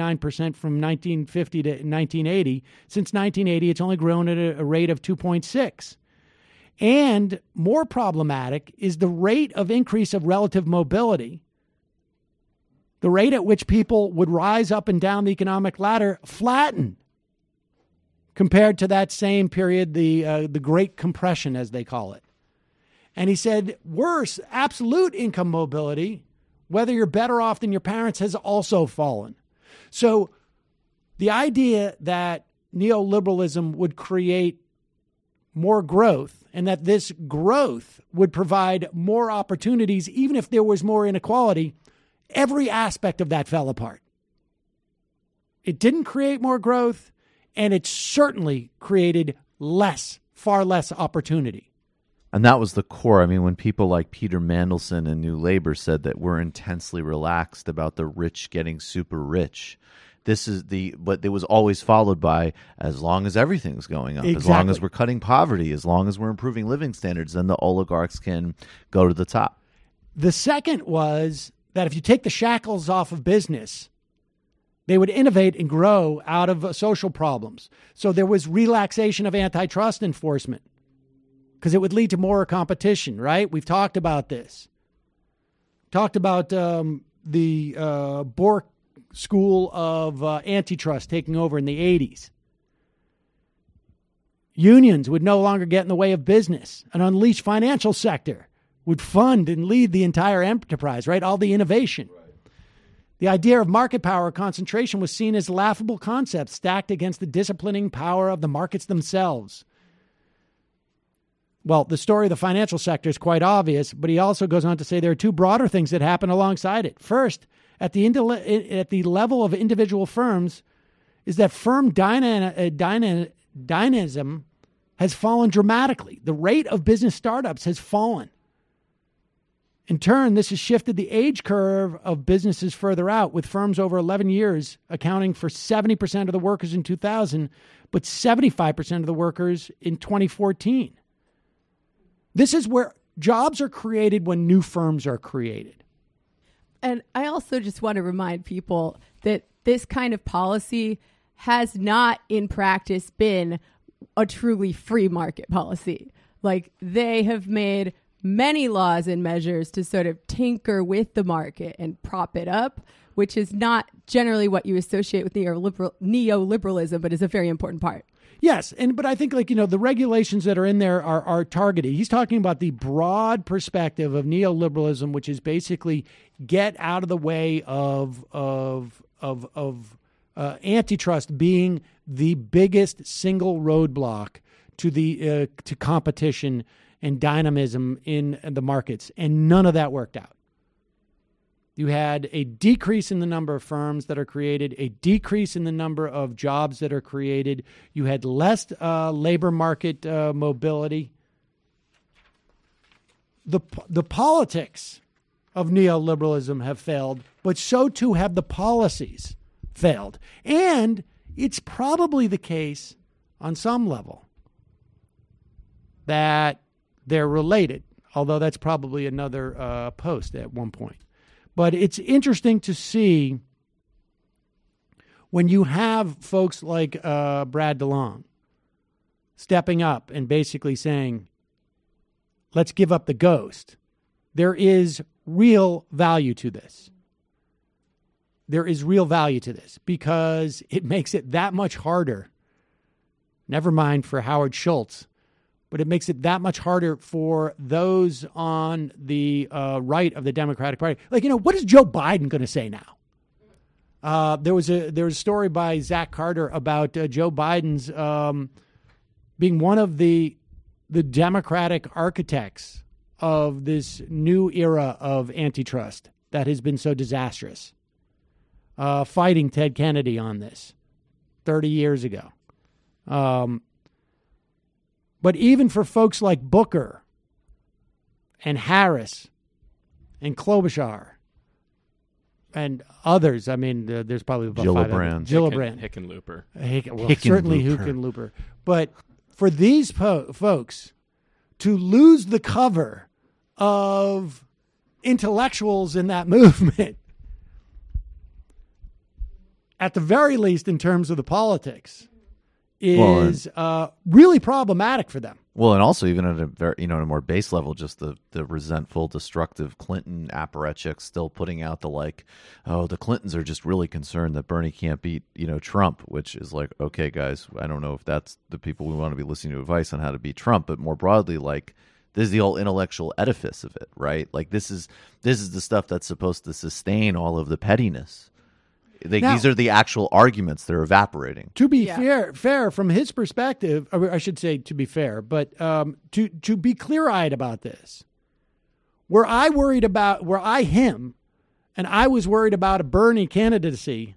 from 1950 to 1980, since 1980, it's only grown at a rate of 2.6. And more problematic is the rate of increase of relative mobility. The rate at which people would rise up and down the economic ladder flattened compared to that same period, the Great Compression, as they call it. And he said, worse, absolute income mobility, whether you're better off than your parents, has also fallen. So the idea that neoliberalism would create more growth and that this growth would provide more opportunities, even if there was more inequality, every aspect of that fell apart. It didn't create more growth, and it certainly created far less opportunity. And that was the core. I mean, when people like Peter Mandelson and New Labor said that we're intensely relaxed about the rich getting super rich, but it was always followed by, as long as everything's going up, as long as we're cutting poverty, as long as we're improving living standards, then the oligarchs can go to the top. The second was that if you take the shackles off of business, they would innovate and grow out of social problems. So there was relaxation of antitrust enforcement because it would lead to more competition, right? We've talked about this. Talked about the Bork school of antitrust taking over in the 80s. Unions would no longer get in the way of business. An unleashed financial sector would fund and lead the entire enterprise, right? All the innovation. Right. The idea of market power concentration was seen as a laughable concept stacked against the disciplining power of the markets themselves. Well, the story of the financial sector is quite obvious, but he also goes on to say there are two broader things that happen alongside it. First, at the level of individual firms, is that firm dynamism has fallen dramatically. The rate of business startups has fallen. In turn, this has shifted the age curve of businesses further out, with firms over 11 years accounting for 70% of the workers in 2000, but 75% of the workers in 2014. This is where jobs are created when new firms are created. And I also just want to remind people that this kind of policy has not in practice been a truly free market policy. Like, they have made many laws and measures to sort of tinker with the market and prop it up, which is not generally what you associate with neoliberalism, but is a very important part. Yes, but I think the regulations that are in there are targeted. He's talking about the broad perspective of neoliberalism, which is basically get out of the way of antitrust being the biggest single roadblock to competition and dynamism in the markets, and none of that worked out. You had a decrease in the number of firms that are created, a decrease in the number of jobs that are created. You had less labor market mobility. The politics of neoliberalism have failed, but so too have the policies failed. And it's probably the case on some level that they're related, although that's probably another post at one point. But it's interesting to see when you have folks like Brad DeLong stepping up and basically saying, let's give up the ghost. There is real value to this. There is real value to this because it makes it that much harder, never mind for Howard Schultz, but it makes it that much harder for those on the right of the Democratic Party. What is Joe Biden going to say now? There was a story by Zach Carter about Joe Biden's being one of the Democratic architects of this new era of antitrust that has been so disastrous. Fighting Ted Kennedy on this 30 years ago. But even for folks like Booker and Harris and Klobuchar and others, I mean, there's probably about Gillibrand. Hickenlooper. Certainly Hickenlooper. But for these folks to lose the cover of intellectuals in that movement, at the very least in terms of the politics, is really problematic for them. Well, and also even at a very, at a more base level, just the resentful, destructive Clinton apparatchiks still putting out the Clintons are just really concerned that Bernie can't beat, Trump, which is like, okay, guys, I don't know if that's the people we want to be listening to advice on how to beat Trump, but more broadly, this is the whole intellectual edifice of it, right? This is the stuff that's supposed to sustain all of the pettiness. These are the actual arguments that are evaporating. To be fair from his perspective, I should say to be fair, but to be clear-eyed about this, were I him and I was worried about a Bernie candidacy,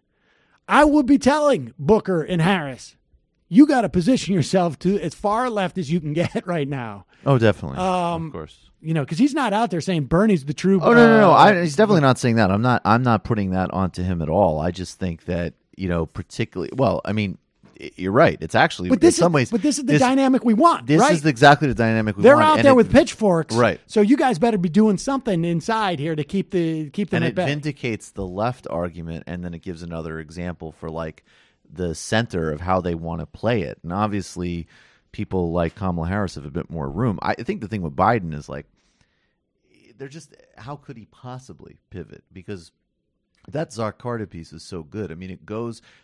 I would be telling Booker and Harris, you got to position yourself to as far left as you can get right now. Oh, definitely. Of course. Because he's not out there saying Bernie's the true. Oh, no. He's definitely not saying that. I'm not putting that onto him at all. I just think that, particularly, well, I mean, you're right. It's actually, in some ways. But this is the dynamic we want, This right? is exactly the dynamic we They're want. out there with pitchforks. Right. So you guys better be doing something inside here to keep them and at it bay. vindicates the left argument, and then it gives another example for the center of how they want to play it. And obviously people like Kamala Harris have a bit more room. I think the thing with Biden is they're just, how could he possibly pivot? Because that Czar Carter piece is so good. I mean,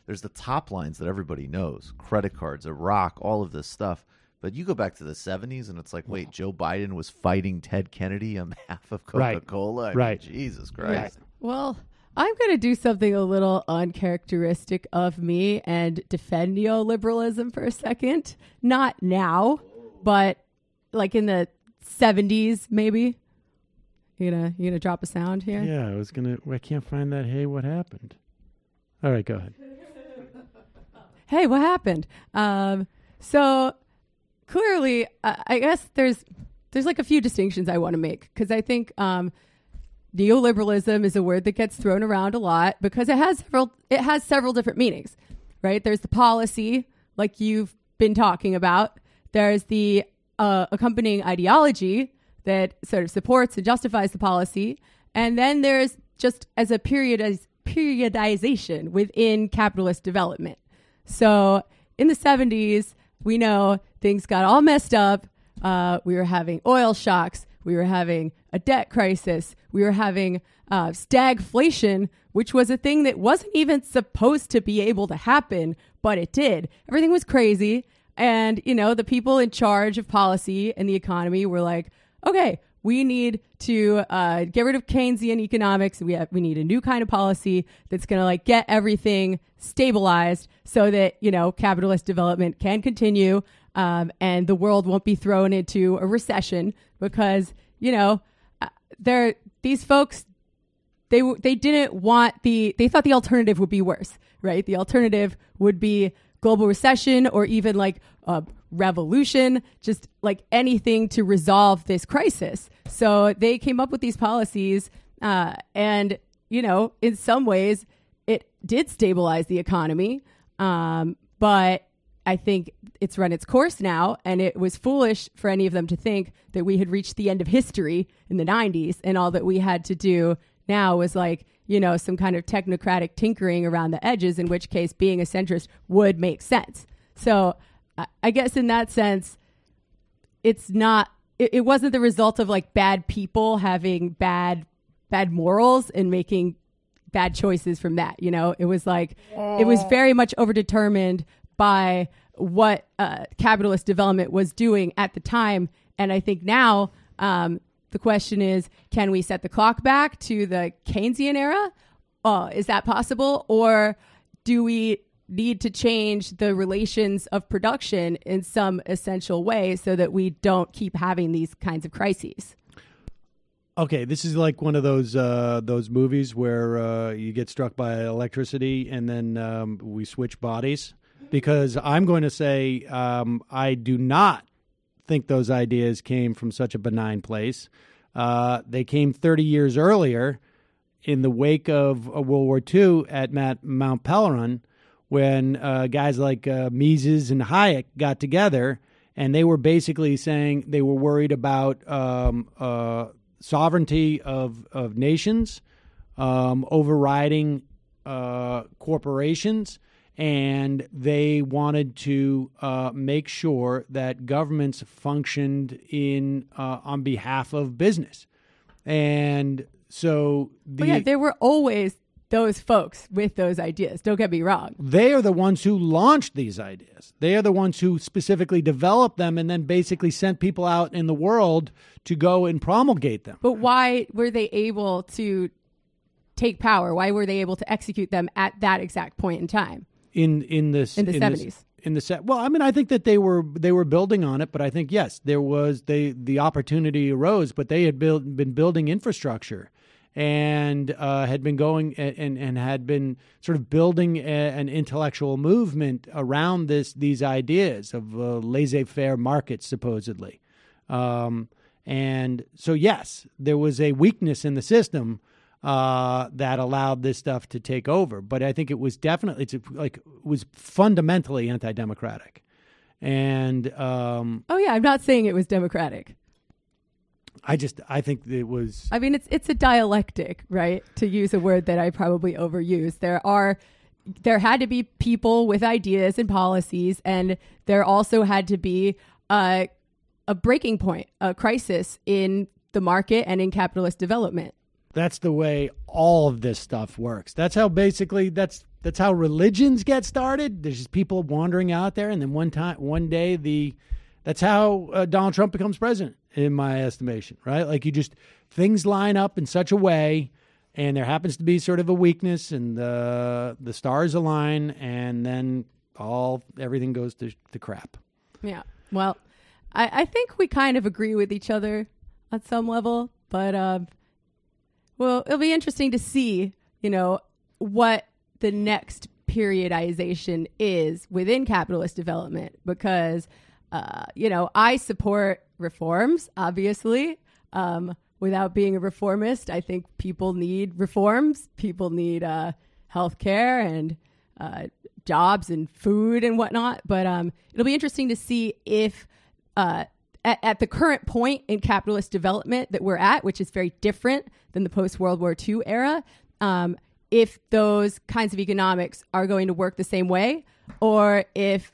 there's the top lines that everybody knows, credit cards, Iraq, all of this stuff. But you go back to the 70s and it's like, wait, Joe Biden was fighting Ted Kennedy on behalf of Coca-Cola? Right. I mean, Jesus Christ. Right. Well, I'm going to do something a little uncharacteristic of me and defend neoliberalism for a second. Not now, but in the 70s, maybe. You gonna drop a sound here? Yeah, I can't find that. Hey, what happened? All right, go ahead. Hey, what happened? So clearly, I guess there's a few distinctions I want to make, because I think neoliberalism is a word that gets thrown around a lot because it has several different meanings, right? There's the policy, like you've been talking about. There's the accompanying ideology that sort of supports and justifies the policy. And then there's just as a periodization within capitalist development. So in the 70s, we know things got all messed up. We were having oil shocks. We were having a debt crisis. We were having stagflation, which was a thing that wasn't even supposed to be able to happen, but it did. Everything was crazy. And, the people in charge of policy and the economy were like, okay, we need to get rid of Keynesian economics. We need a new kind of policy that's going to get everything stabilized so that, capitalist development can continue and the world won't be thrown into a recession because, these folks, they didn't want they thought the alternative would be worse, right? The alternative would be global recession or even revolution, just anything to resolve this crisis. So they came up with these policies and, in some ways it did stabilize the economy. But I think it's run its course now, and it was foolish for any of them to think that we had reached the end of history in the 90s and all that we had to do now was some kind of technocratic tinkering around the edges, in which case being a centrist would make sense. So I guess in that sense, it's not, it wasn't the result of bad people having bad morals and making bad choices from that. It was it was very much overdetermined by what capitalist development was doing at the time. And I think now the question is, can we set the clock back to the Keynesian era? Is that possible? Or do we need to change the relations of production in some essential way so that we don't keep having these kinds of crises? Okay, this is like one of those movies where you get struck by electricity and then we switch bodies. Because I'm going to say I do not think those ideas came from such a benign place. They came 30 years earlier in the wake of World War II at Mount Pelerin, when guys like Mises and Hayek got together, and they were basically saying they were worried about sovereignty of nations, overriding corporations, and they wanted to make sure that governments functioned on behalf of business. And so there were always those folks with those ideas. Don't get me wrong. They are the ones who launched these ideas. They are the ones who specifically developed them and then basically sent people out in the world to go and promulgate them. But why were they able to take power? Why were they able to execute them at that exact point in time? In the 70s. Well, I mean, I think that they were building on it, but I think, yes, there was the opportunity arose, but they had been building infrastructure. and had been going and had been sort of building an intellectual movement around these ideas of laissez-faire markets, supposedly. And so, yes, there was a weakness in the system that allowed this stuff to take over. But I think it was definitely, it was fundamentally anti-democratic. And I'm not saying it was democratic. I think it was. I mean, it's a dialectic, right? To use a word that I probably overuse. There had to be people with ideas and policies, and there also had to be a breaking point, a crisis in the market and in capitalist development. That's the way all of this stuff works. That's how that's how religions get started. There's just people wandering out there, and then one day that's how Donald Trump becomes president, in my estimation, right? Like things line up in such a way, and there happens to be sort of a weakness, and the stars align, and then everything goes to crap. Yeah. Well, I think we kind of agree with each other at some level, but it'll be interesting to see, what the next periodization is within capitalist development, because I support reforms, obviously. Without being a reformist, I think people need reforms. People need health care and jobs and food and whatnot. But it'll be interesting to see if at the current point in capitalist development that we're at, which is very different than the post-World War II era, if those kinds of economics are going to work the same way, or if,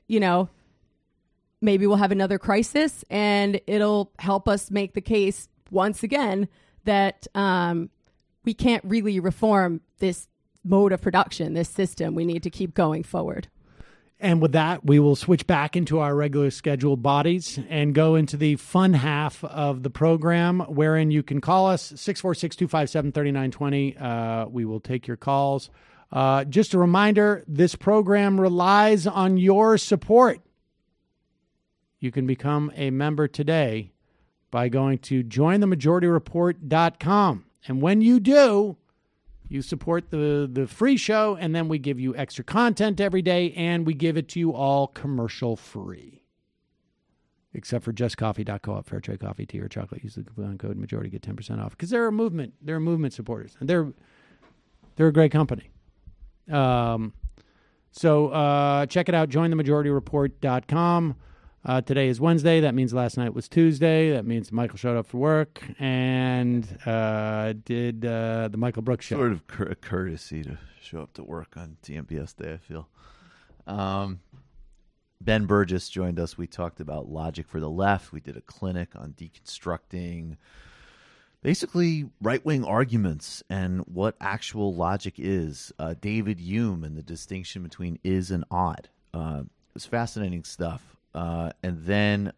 maybe we'll have another crisis and it'll help us make the case once again that we can't really reform this mode of production, this system. We need to keep going forward. And with that, we will switch back into our regular scheduled bodies and go into the fun half of the program, wherein you can call us 646-257-3920. We will take your calls. Just a reminder, this program relies on your support. You can become a member today by going to jointhemajorityreport.com. And when you do, you support the free show, and then we give you extra content every day, and we give it to you all commercial free. Except for justcoffee.coop, fair trade coffee, tea, or chocolate. Use the coupon code majority, get 10% off. Because they're a movement. They're movement supporters. And they're a great company. So check it out, jointhemajorityreport.com. Today is Wednesday. That means last night was Tuesday. That means Michael showed up for work and did the Michael Brooks show. Sort of a courtesy to show up to work on TMBS Day, I feel. Ben Burgess joined us. We talked about logic for the left. We did a clinic on deconstructing basically right-wing arguments and what actual logic is. David Hume and the distinction between is and ought. It was fascinating stuff. And then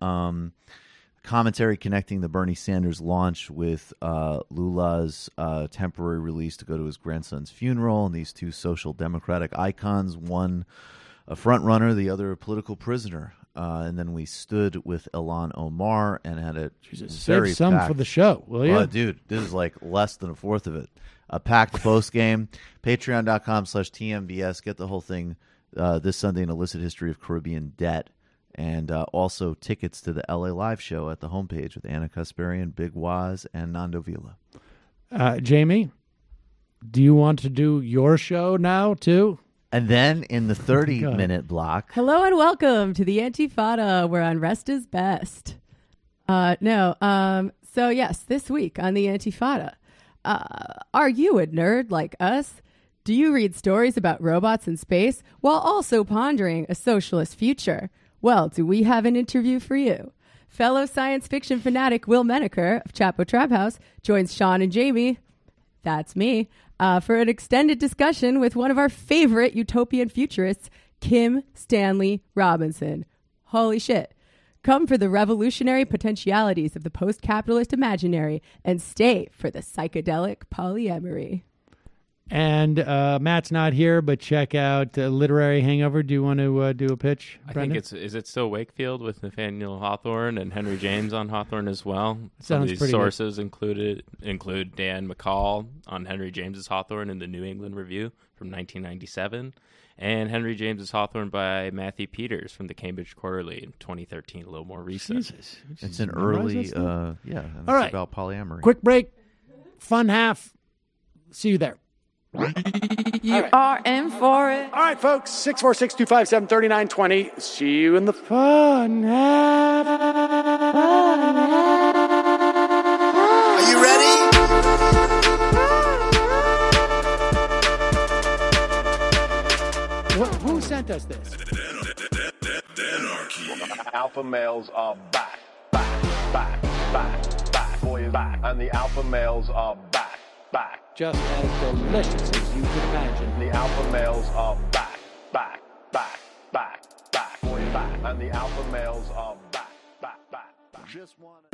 commentary connecting the Bernie Sanders launch with Lula's temporary release to go to his grandson's funeral, and these two social democratic icons, one a front runner, the other a political prisoner. And then we stood with Ilhan Omar and had a very save some packed, for the show, will you? Dude, this is like less than a fourth of it. A packed post game. Patreon.com/TMBS. Get the whole thing this Sunday, an illicit history of Caribbean debt. And also tickets to the LA Live show at the homepage with Ana Kasparian, Big Waz, and Nando Vila. Jamie, do you want to do your show now, too? And then in the 30-minute block... Hello and welcome to the Antifada, where unrest is best. So, yes, this week on the Antifada, are you a nerd like us? Do you read stories about robots in space while also pondering a socialist future? Well, do we have an interview for you? Fellow science fiction fanatic Will Menaker of Chapo Trap House joins Sean and Jamie, that's me, for an extended discussion with one of our favorite utopian futurists, Kim Stanley Robinson. Holy shit. Come for the revolutionary potentialities of the post-capitalist imaginary and stay for the psychedelic polyamory. And Matt's not here, but check out Literary Hangover. Do you want to do a pitch, Brendan? I think is it still Wakefield with Nathaniel Hawthorne and Henry James on Hawthorne as well? Some of these sources include Dan McCall on Henry James's Hawthorne in the New England Review from 1997, and Henry James's Hawthorne by Matthew Peters from the Cambridge Quarterly in 2013, a little more recent. Jesus. It's an early, All right. about polyamory. Quick break. Fun half. See you there. You are in for it. All right, folks. 646-257-3920. See you in the fun half. Are you ready? Who sent us this? Alpha males are back. Boy is back. And the alpha males are back. Just as delicious as you could imagine. The alpha males are back. Boy is back. And the alpha males are back. Just wanna